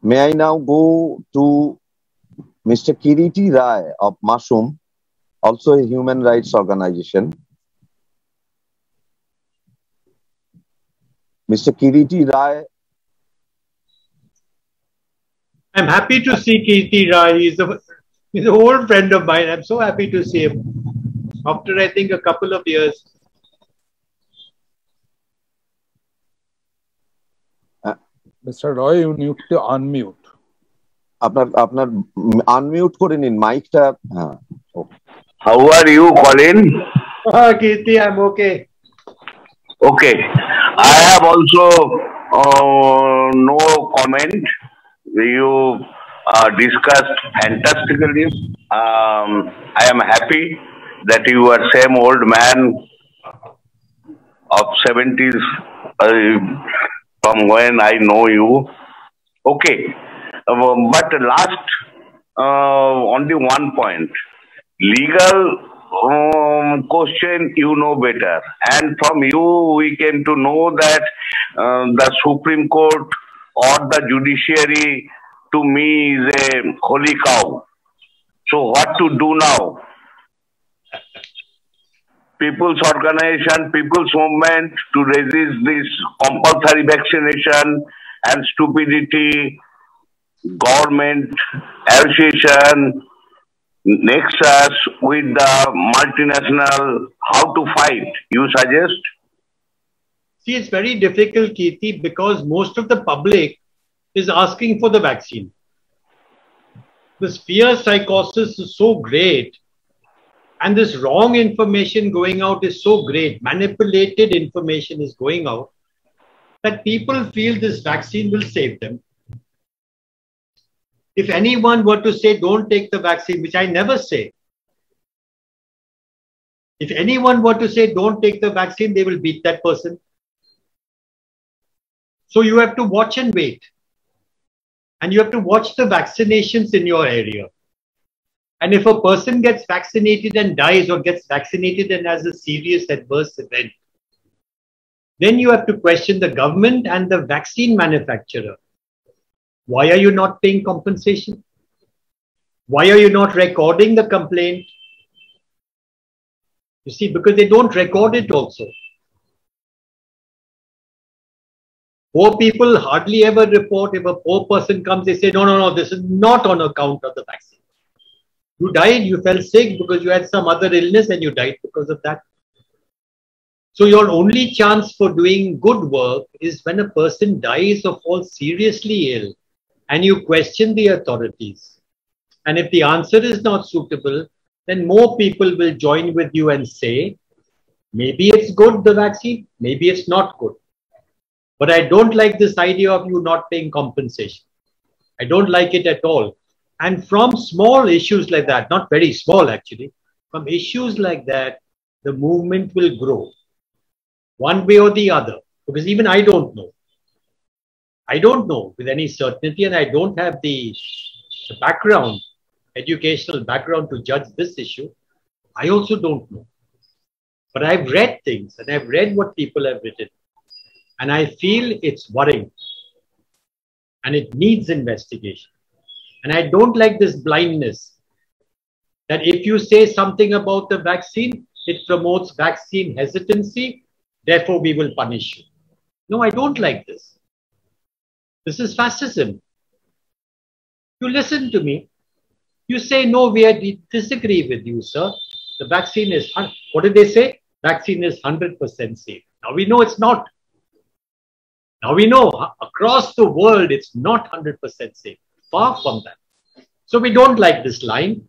May I now go to Mr. Kiriti Rai of Mashroom, also a human rights organization. Mr. Kiriti Rai. I'm happy to see Kirti Rai. He's an old friend of mine. I'm so happy to see him. After, I think, a couple of years. Mr. Roy, you need to unmute. আপনার unmute করে নিন মাইকটা। How are you, Colin? Kirti, I'm okay. Okay. I have also no comment. You discussed fantastically. I am happy that you are same old man of 70s from when I know you. Okay. But last, only one point. Legal question, you know better. And from you, we came to know that the Supreme Court or the judiciary, to me, is a holy cow. So what to do now? People's organization, people's movement to resist this compulsory vaccination and stupidity, government association, nexus with the multinational, how to fight, you suggest? See, it's very difficult, Kirti, because most of the public is asking for the vaccine. This fear psychosis is so great, and this wrong information going out is so great, manipulated information is going out, that people feel this vaccine will save them. If anyone were to say, don't take the vaccine, which I never say, if anyone were to say, don't take the vaccine, they will beat that person. So you have to watch and wait. And you have to watch the vaccinations in your area. And if a person gets vaccinated and dies, or gets vaccinated and has a serious adverse event, then you have to question the government and the vaccine manufacturer. Why are you not paying compensation? Why are you not recording the complaint? You see, because they don't record it also. Poor people hardly ever report. If a poor person comes, they say, no, this is not on account of the vaccine. You died, you fell sick because you had some other illness and you died because of that. So your only chance for doing good work is when a person dies or falls seriously ill and you question the authorities. And if the answer is not suitable, then more people will join with you and say, maybe it's good, the vaccine, maybe it's not good. But I don't like this idea of you not paying compensation. I don't like it at all. And from small issues like that, not very small actually, from issues like that, the movement will grow one way or the other. Because even I don't know. I don't know with any certainty, and I don't have the background, educational background to judge this issue. I also don't know. But I've read things and I've read what people have written. And I feel it's worrying. And it needs investigation. And I don't like this blindness that if you say something about the vaccine, it promotes vaccine hesitancy, therefore we will punish you. No, I don't like this. This is fascism. You listen to me. You say, no, we disagree with you, sir. The vaccine is, what did they say? Vaccine is 100% safe. Now we know it's not. Now we know across the world, it's not 100% safe. Far from that. So we don't like this line.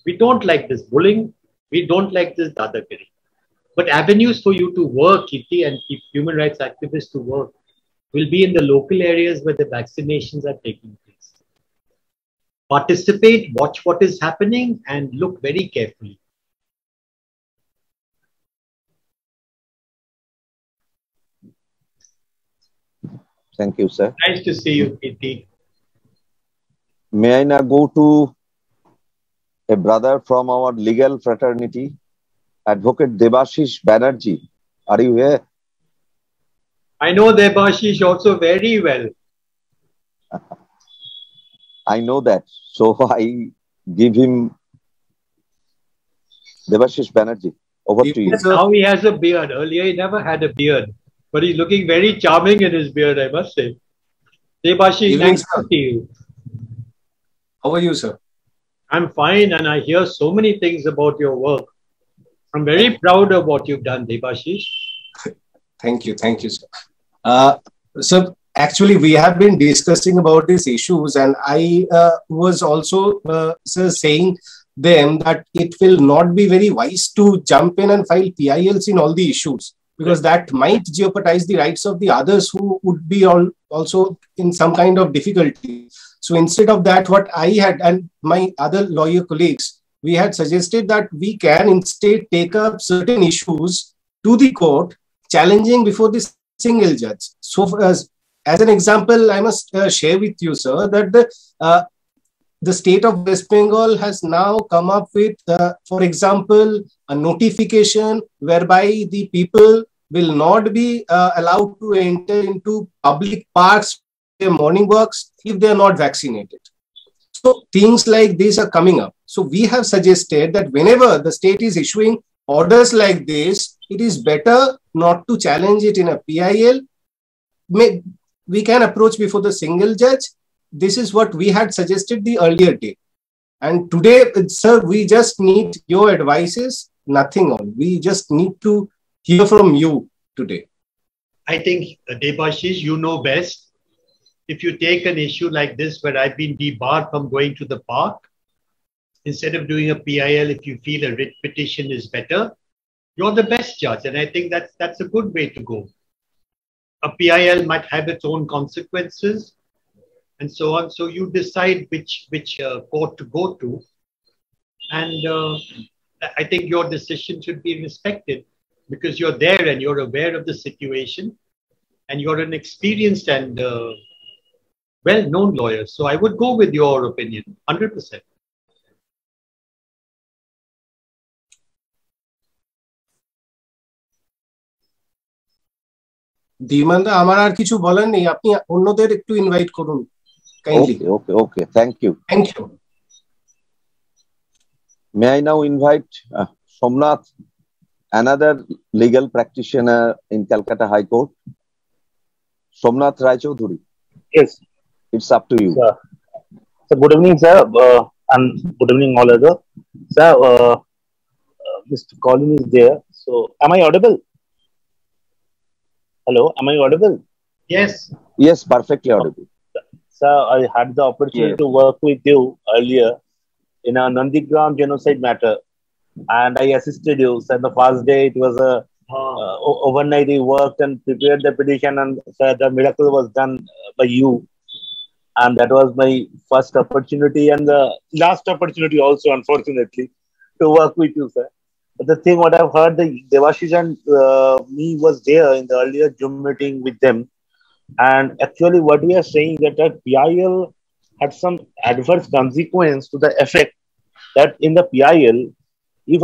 We don't like this bullying. We don't like this dadagiri. But avenues for you to work, Kirti, and human rights activists to work will be in the local areas where the vaccinations are taking place. Participate, watch what is happening, and look very carefully. Thank you, sir. Nice to see you, Kirti. May I now go to a brother from our legal fraternity, Advocate Debashish Banerjee. Are you here? I know Debashish also very well. I know that. So I give him Debashish Banerjee. Over to you. Now he has a beard. Earlier he never had a beard. But he's looking very charming in his beard, I must say. Debashish, nice to see you. How are you, sir? I'm fine, and I hear so many things about your work. I'm very proud of what you've done, Debashish. Thank you, sir. So actually, we have been discussing about these issues, and I was also sir, saying them that it will not be very wise to jump in and file PILs in all the issues, because that might jeopardize the rights of the others who would be also in some kind of difficulty. So instead of that, what I had and my other lawyer colleagues, we had suggested that we can instead take up certain issues to the court, challenging before the single judge. So as an example, I must share with you, sir, that the state of West Bengal has now come up with, for example, a notification whereby the people will not be allowed to enter into public parks, their morning walks, if they are not vaccinated. So things like this are coming up. So we have suggested that whenever the state is issuing orders like this, it is better not to challenge it in a PIL. We can approach before the single judge. This is what we had suggested the earlier day. And today, sir, we just need your advices, nothing on. We just need to hear from you today. I think, Debashish, you know best. If you take an issue like this, where I've been debarred from going to the park, instead of doing a PIL, if you feel a writ petition is better, you're the best judge. And I think that's a good way to go. A PIL might have its own consequences and so on. So you decide which court to go to. And I think your decision should be respected because you're there and you're aware of the situation and you're an experienced and well-known lawyer. So I would go with your opinion, 100%. ধীমান দা আমার আর কিছু বলার নেই আপনি অন্যদের একটু invite করুন kindly. Okay. Thank you. May I now invite Somnath, another legal practitioner in Calcutta High Court. Somnath Raichaudhuri, Yes, it's up to you. sir. So good evening, sir, and good evening, all other. Sir, Mr. Colin is there. So, am I audible? Hello, am I audible? Yes. Yes, perfectly audible. Sir, I had the opportunity Yes. to work with you earlier in a Nandigram genocide matter, and I assisted you. So, the first day it was a overnight we worked and prepared the petition, and sir, the miracle was done by you. And that was my first opportunity and the last opportunity also, unfortunately, to work with you, sir. But the thing what I've heard, the Devashish and me was there in the earlier Zoom meeting with them, and actually what we are saying that the PIL had some adverse consequence to the effect that in the PIL, if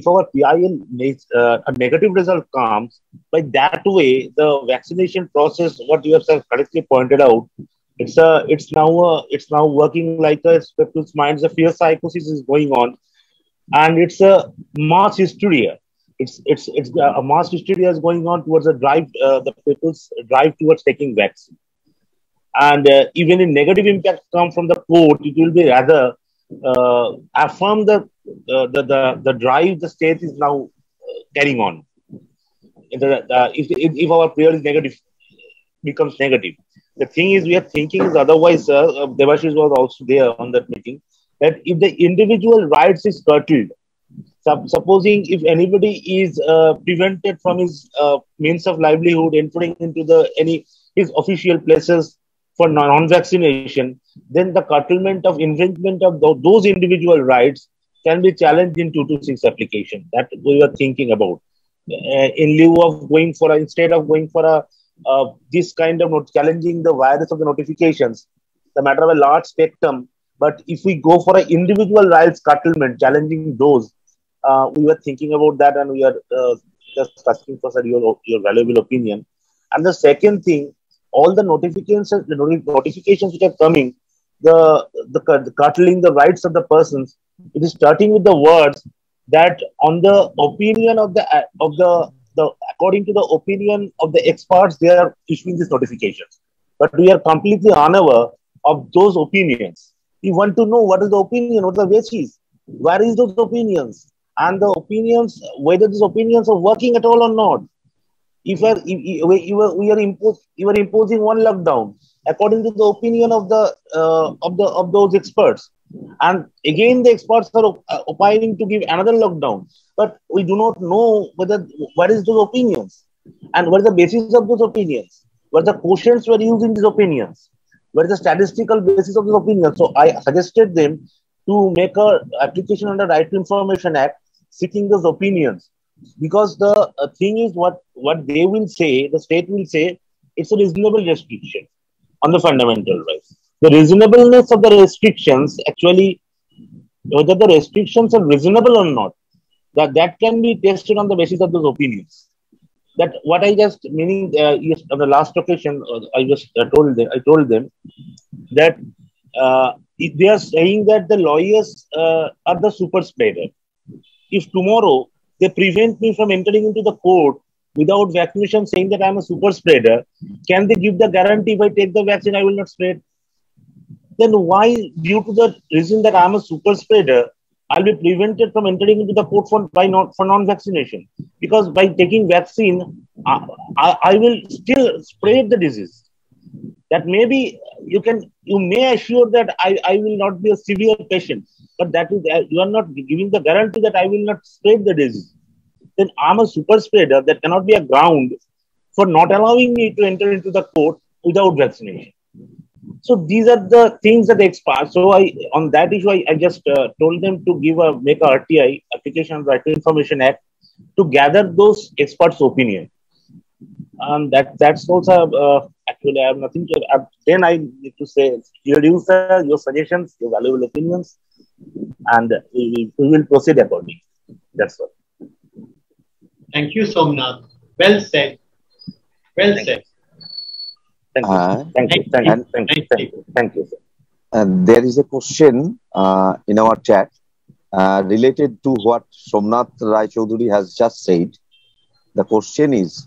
our PIL makes a negative result comes, by that way the vaccination process, what you have correctly pointed out, it's now working like a people's minds. A fear psychosis is going on, and it's a mass hysteria. It's a mass hysteria is going on towards a drive, the people's drive towards taking vaccine. And even if negative impact come from the court, it will be rather affirm the drive the state is now carrying on. If our prayer is negative, becomes negative. The thing is, we are thinking is otherwise. Devashish was also there on that meeting. That if the individual rights is curtailed, supposing if anybody is prevented from his means of livelihood entering into the any his official places for non-vaccination, then the curtailment of infringement of those individual rights can be challenged in 226 application. That we were thinking about. In lieu of going for instead of going for a this kind of challenging the virus of the notifications, the matter of a large spectrum. But if we go for an individual rights curtailment, challenging those, we were thinking about that, and we are just asking for sir, your valuable opinion. And the second thing, all the notifications which are coming, the curtailing the rights of the persons, it is starting with the words that on the opinion of the according to the opinion of the experts, they are issuing these notifications. But we are completely unaware of those opinions. We want to know what is the opinion, what the basis, where is those opinions, and the opinions, whether these opinions are working at all or not. If you are imposing one lockdown according to the opinion of those experts, and again the experts are opining to give another lockdown, but we do not know what is those opinions and what is the basis of those opinions, what the quotients were used in these opinions, what is the statistical basis of those opinions. So I suggested them to make a application under Right to Information Act seeking those opinions, because the thing is what they will say, the state will say it's a reasonable restriction on the fundamental rights. The reasonableness of the restrictions, actually, whether the restrictions are reasonable or not, that can be tested on the basis of those opinions. That what I just meaning yes, on the last occasion I just told them that if they are saying that the lawyers are the super spreader. If tomorrow they prevent me from entering into the court without vaccination, saying that I'm a super spreader, can they give the guarantee if I take the vaccine I will not spread? Then why, due to the reason that I'm a super spreader, I'll be prevented from entering into the court for non-vaccination? Because by taking vaccine, I will still spread the disease. That maybe you may assure that I will not be a severe patient, but that is you are not giving the guarantee that I will not spread the disease. Then I'm a super spreader. That cannot be a ground for not allowing me to enter into the court without vaccination. So these are the things that expire. So on that issue, I just told them to make a RTI, application Right to Information Act, to gather those experts' opinion. And that's also actually I have nothing to. Then I need to say, your suggestions, your valuable opinions, and we will proceed accordingly. That's all. Thank you, Somnath. Well said. Well said. Thank you. Thank you. Thank you. Thank you. Thank you. Thank you, sir. And there is a question in our chat related to what Somnath Raichaudhuri has just said. The question is,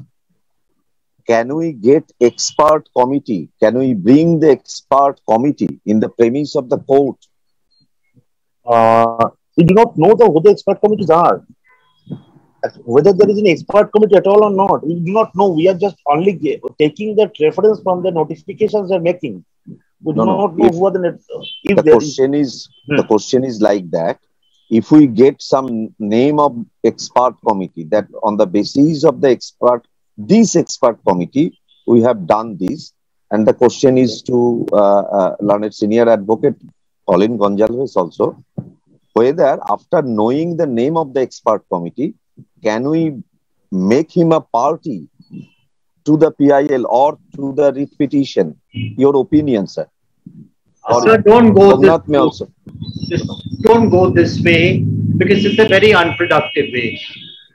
can we get expert committee? Can we bring the expert committee in the premise of the court? We do not know who the expert committees are. Whether there is an expert committee at all or not, we do not know. We are just only taking that reference from the notifications they're making. We do not know who are the. The question is like that. If we get some name of expert committee, that on the basis of this expert committee, we have done this, and the question is to learned senior advocate Colin Gonzalez also, whether after knowing the name of the expert committee, can we make him a party to the PIL or to the writ petition? Your opinion, sir. Sir, don't go don't go this way, because it's a very unproductive way.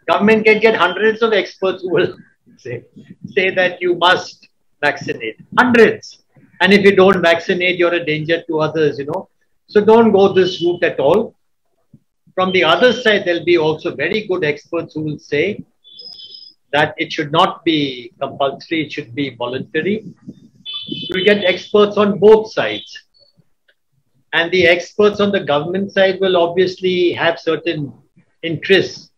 Government can get hundreds of experts who will say that you must vaccinate. Hundreds. And if you don't vaccinate, you're a danger to others, So don't go this route at all. From the other side, there'll be also very good experts who will say that it should not be compulsory, it should be voluntary. We get experts on both sides. And the experts on the government side will obviously have certain interests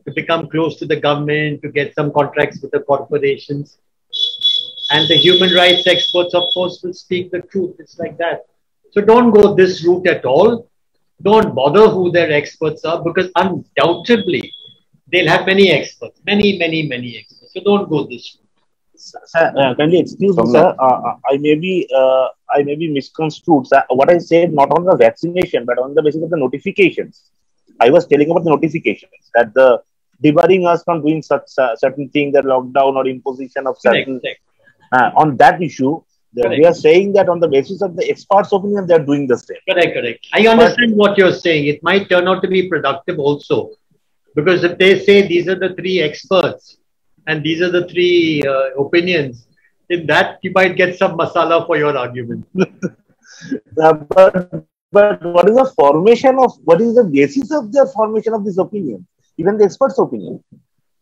to become close to the government, to get some contracts with the corporations. And the human rights experts, of course, will speak the truth. It's like that. So don't go this route at all. Don't bother who their experts are, because undoubtedly they'll have many experts, many experts. So don't go this route. Sir, can you excuse me, sir? I may be misconstrued. Sir. What I said, not on the vaccination, but on the basis of the notifications. I was telling about the notifications, that the debarring us from doing such certain thing, the lockdown or imposition of certain. On that issue, we are saying that on the basis of the experts' opinion, they are doing the same. Correct. I understand what you're saying. It might turn out to be productive also, because if they say these are the three experts and these are the three opinions, in that you might get some masala for your argument. But what is the formation of, what is the basis of the formation of this opinion? Even the experts' opinion.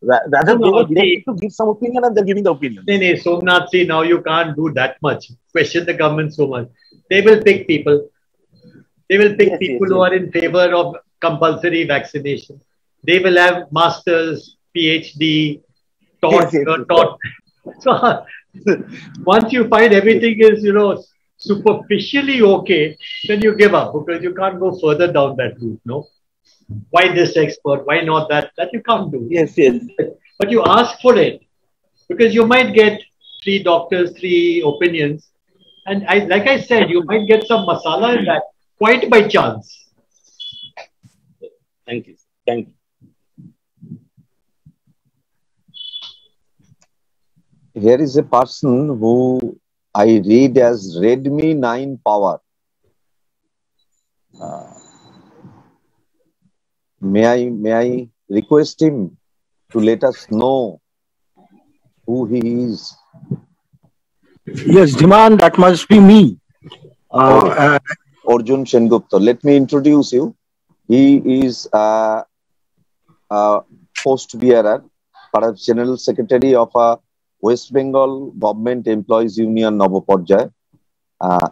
Rather, they were directed to give some opinion and they're giving the opinion. Somnath, see, now you can't do that much. Question the government so much. They will pick people. They will pick people who are in favor of compulsory vaccination. They will have masters, PhD, taught. So once you find everything is, superficially okay, then you give up, because you can't go further down that route, no? Why this expert? Why not that? That you can't do. Yes. But you ask for it, because you might get 3 doctors, 3 opinions. And like I said, you might get some masala in that, quite by chance. Thank you. Here is a person who I read as Redmi 9 Power. May I request him to let us know who he is? Yes, Dhiman, that must be me. Arjun Sengupta. Let me introduce you. He is a post bearer, perhaps General Secretary of a West Bengal Government Employees Union Novoporjay.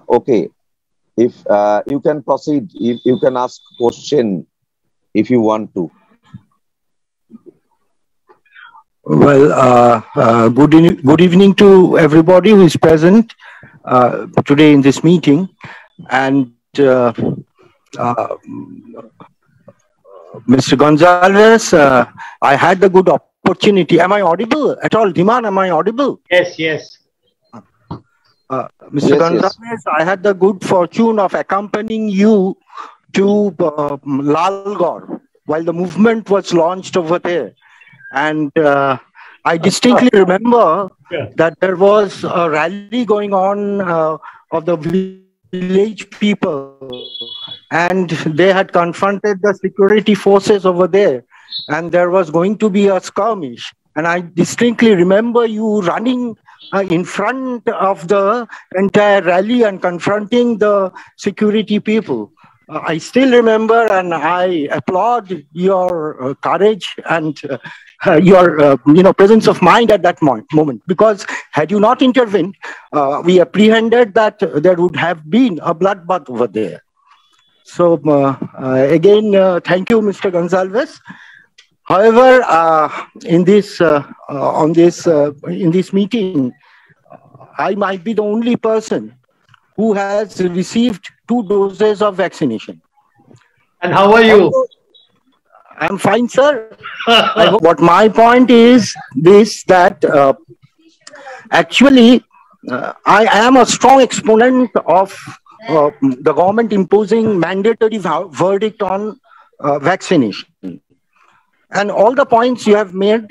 Okay, if you can proceed, if you can ask question if you want to. Well, good evening to everybody who is present today in this meeting. And Mr. Gonzalez, I had the good opportunity. Am I audible at all? Dhiman, am I audible? Yes. Mr. Gonzalez, I had the good fortune of accompanying you to Lalgore while the movement was launched over there. And I distinctly remember that there was a rally going on of the village people, and they had confronted the security forces over there, and there was going to be a skirmish. And I distinctly remember you running in front of the entire rally and confronting the security people. I still remember, and I applaud your courage and presence of mind at that moment. Because had you not intervened, we apprehended that there would have been a bloodbath over there. So again, thank you, Mr. Gonzalez. However, in this meeting, I might be the only person who has received 2 doses of vaccination. And how are you? I'm fine, sir. I hope. What my point is this, that actually I am a strong exponent of the government imposing mandatory verdict on vaccination. And all the points you have made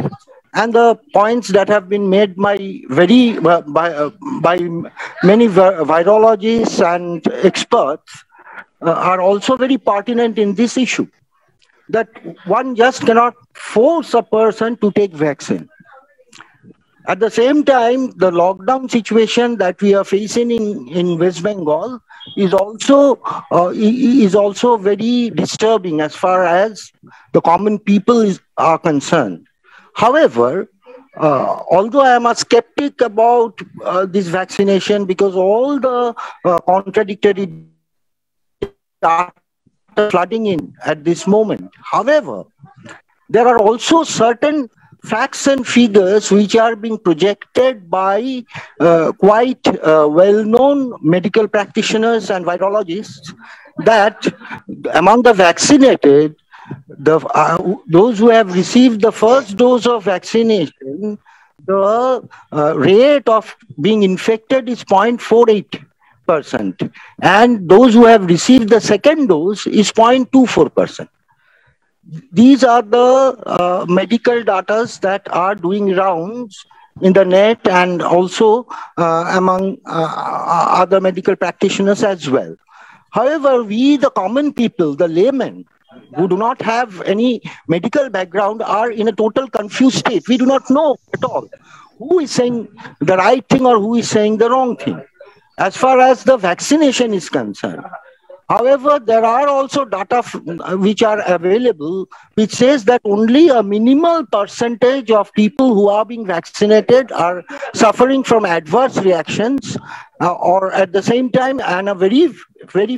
and the points that have been made by many virologists and experts are also very pertinent in this issue, that one just cannot force a person to take vaccine. At the same time, the lockdown situation that we are facing in West Bengal is also very disturbing as far as the common people are concerned. However, although I am a skeptic about this vaccination, because all the contradictory data flooding in at this moment. However, there are also certain facts and figures which are being projected by quite well-known medical practitioners and virologists, that among the vaccinated, those who have received the first dose of vaccination, the rate of being infected is 0.48%, and those who have received the second dose is 0.24%. These are the medical data that are doing rounds in the net and also among other medical practitioners as well. However, we, the common people, the laymen, who do not have any medical background, are in a total confused state. We do not know at all who is saying the right thing or who is saying the wrong thing as far as the vaccination is concerned. However, there are also data which are available which says that only a minimal percentage of people who are being vaccinated are suffering from adverse reactions, or at the same time, and a very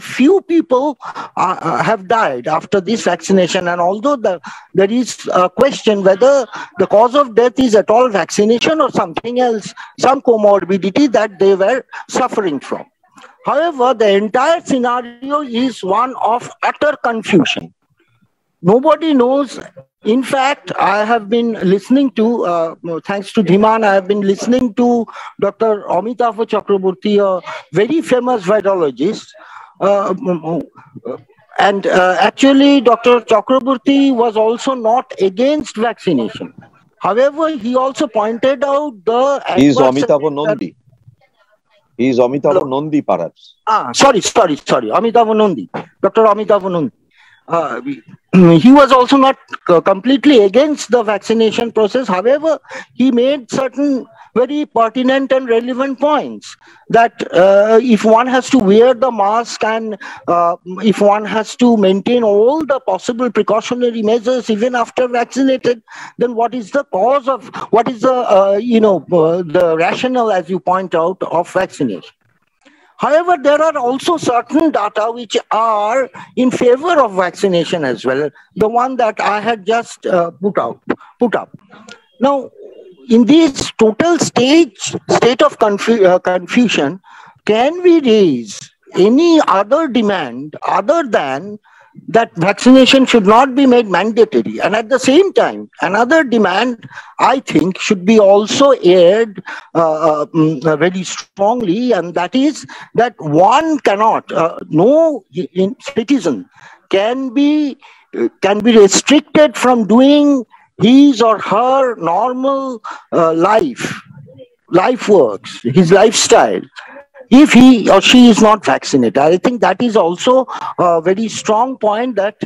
few people have died after this vaccination. And although there is a question whether the cause of death is at all vaccination or something else, some comorbidity that they were suffering from. However, the entire scenario is one of utter confusion. Nobody knows. In fact, I have been listening to, thanks to Dhiman, I have been listening to Dr. Amitav Chakraborty, a very famous virologist. And actually, Dr. Chakraborty was also not against vaccination. However, he also pointed out the... He is Amitav Nondi. He is Amitav Nondi, perhaps. Sorry. Amitav Nondi. Dr. Amitav Nondi. He was also not completely against the vaccination process. However, he made certain very pertinent and relevant points that if one has to wear the mask and if one has to maintain all the possible precautionary measures even after vaccinated, then what is the cause of, what is the, the rationale, as you point out, of vaccination? However, there are also certain data which are in favor of vaccination as well. The one that I had just put up. Now, in this total state of confusion, can we raise any other demand other than that vaccination should not be made mandatory? And at the same time, another demand, I think, should be also aired very strongly, and that is that one cannot, no citizen can be restricted from doing his or her normal life works, his lifestyle, if he or she is not vaccinated. I think that is also a very strong point that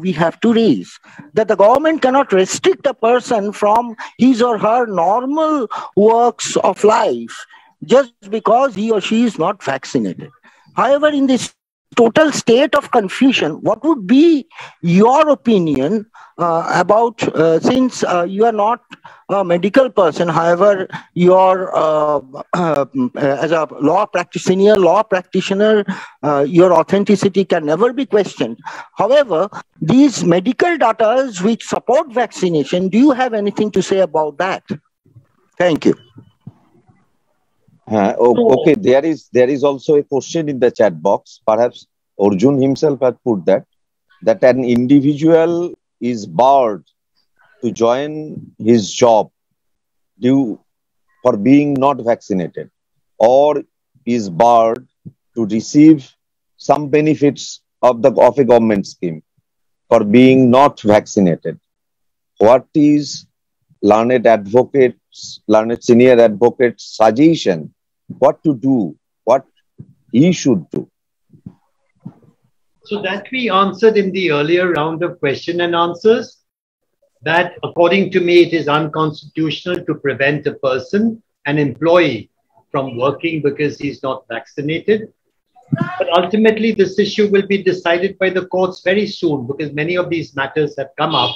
we have to raise, that the government cannot restrict a person from his or her normal works of life just because he or she is not vaccinated. However, in this total state of confusion. What would be your opinion about, since you are not a medical person, however, you're as a senior law practitioner, your authenticity can never be questioned. However, these medical data which support vaccination, do you have anything to say about that? Thank you. Okay, there is also a question in the chat box. Perhaps Arjun himself had put that an individual is barred to join his job due for being not vaccinated, or is barred to receive some benefits of a government scheme for being not vaccinated. What is learned senior advocate's suggestion? What to do? What he should do? So that we answered in the earlier round of question and answers, that according to me, it is unconstitutional to prevent a person, an employee, from working because he's not vaccinated. But ultimately, this issue will be decided by the courts very soon, because many of these matters have come up.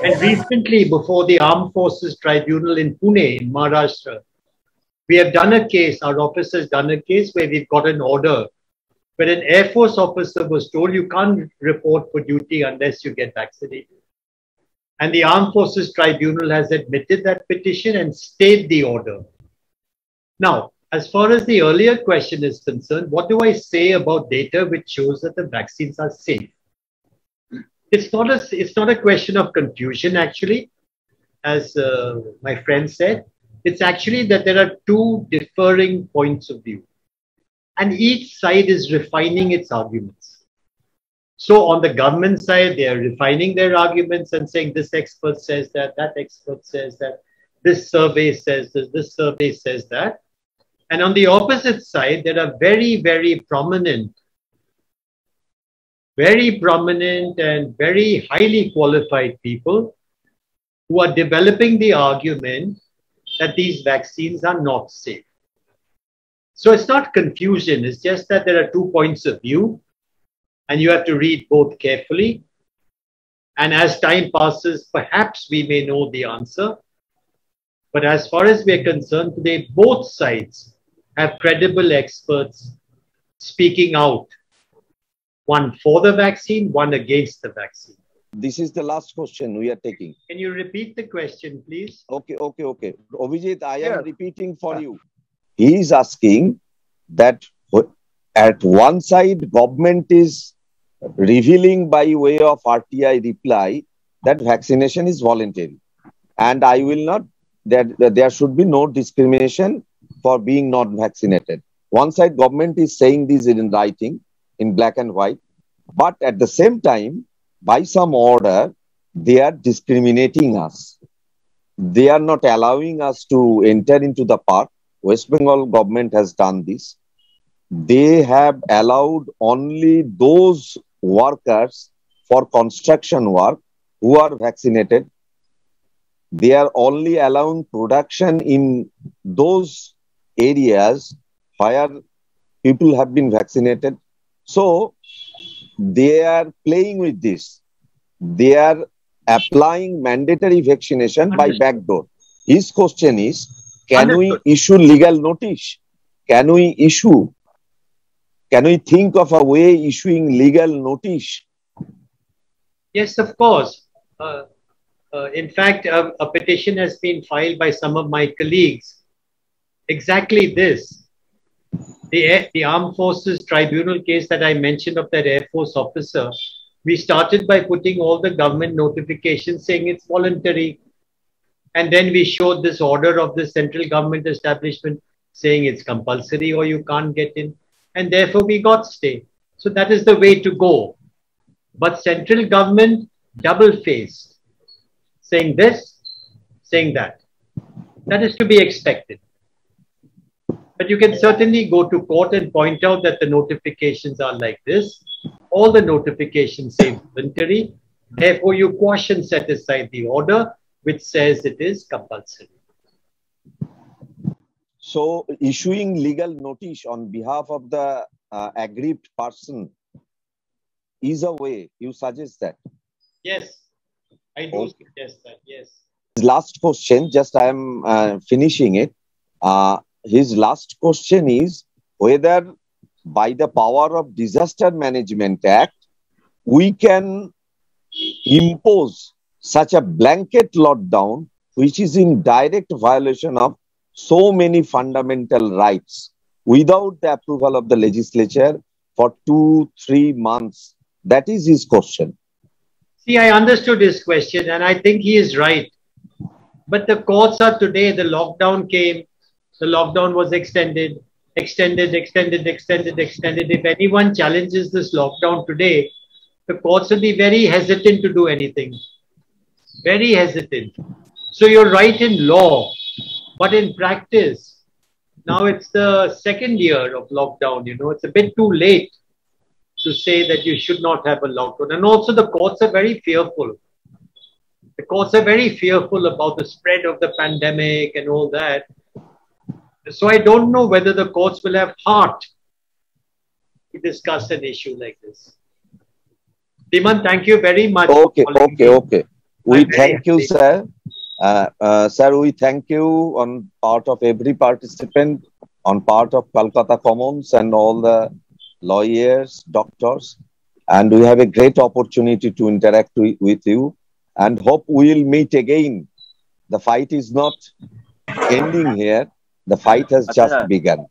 And recently, before the Armed Forces Tribunal in Pune, in Maharashtra, we have done a case, our office has done a case where we've got an order where an Air Force officer was told you can't report for duty unless you get vaccinated. And the Armed Forces Tribunal has admitted that petition and stayed the order. Now, as far as the earlier question is concerned, what do I say about data which shows that the vaccines are safe? It's not a question of confusion, actually, as my friend said. It's actually that there are two differing points of view, and each side is refining its arguments. So on the government side, they are refining their arguments and saying this expert says that expert says that, this survey says this survey says that. And on the opposite side, there are very, very prominent and very highly qualified people who are developing the argument that these vaccines are not safe. So it's not confusion, it's just that there are 2 points of view and you have to read both carefully. And as time passes, perhaps we may know the answer. But as far as we're concerned today, both sides have credible experts speaking out. One for the vaccine, one against the vaccine. This is the last question we are taking. Can you repeat the question, please? Okay. Abhijit, I am repeating for you. He is asking that at one side, government is revealing by way of RTI reply that vaccination is voluntary. And I will not, that there should be no discrimination for being not vaccinated. One side, government is saying this in writing, in black and white. But at the same time, by some order, they are discriminating us. They are not allowing us to enter into the park. West Bengal government has done this. They have allowed only those workers for construction work who are vaccinated. They are only allowing production in those areas where people have been vaccinated. So they are playing with this. They are applying mandatory vaccination by backdoor. His question is, can we issue legal notice? Can we think of a way issuing legal notice? Yes, of course. In fact, a petition has been filed by some of my colleagues. Exactly this. The Armed Forces Tribunal case that I mentioned of that Air Force officer, we started by putting all the government notifications saying it's voluntary. And then we showed this order of the central government establishment saying it's compulsory or you can't get in. And therefore we got stay. So that is the way to go. But central government double-faced, saying this, saying that. That is to be expected. But you can certainly go to court and point out that the notifications are like this. All the notifications say voluntary. Therefore, you quash and set aside the order which says it is compulsory. So, issuing legal notice on behalf of the aggrieved person is a way. You suggest that. Yes, I do Okay. suggest that. Yes. His last question, just I am finishing it. His last question is whether by the power of Disaster Management Act, we can impose such a blanket lockdown, which is in direct violation of so many fundamental rights, without the approval of the legislature for 2-3 months. That is his question. See, I understood his question and I think he is right. But the courts are today, the lockdown came, the lockdown was extended. If anyone challenges this lockdown today, the courts will be very hesitant to do anything. Very hesitant. So you're right in law, but in practice, now it's the second year of lockdown, it's a bit too late to say that you should not have a lockdown. And also the courts are very fearful. The courts are very fearful about the spread of the pandemic and all that. So I don't know whether the courts will have heart to discuss an issue like this. Dhiman, thank you very much. Okay. We thank you, sir. Sir, we thank you on part of every participant, on part of Calcutta Commons and all the lawyers, doctors. And we have a great opportunity to interact with you and hope we will meet again. The fight is not ending here. The fight has just begun.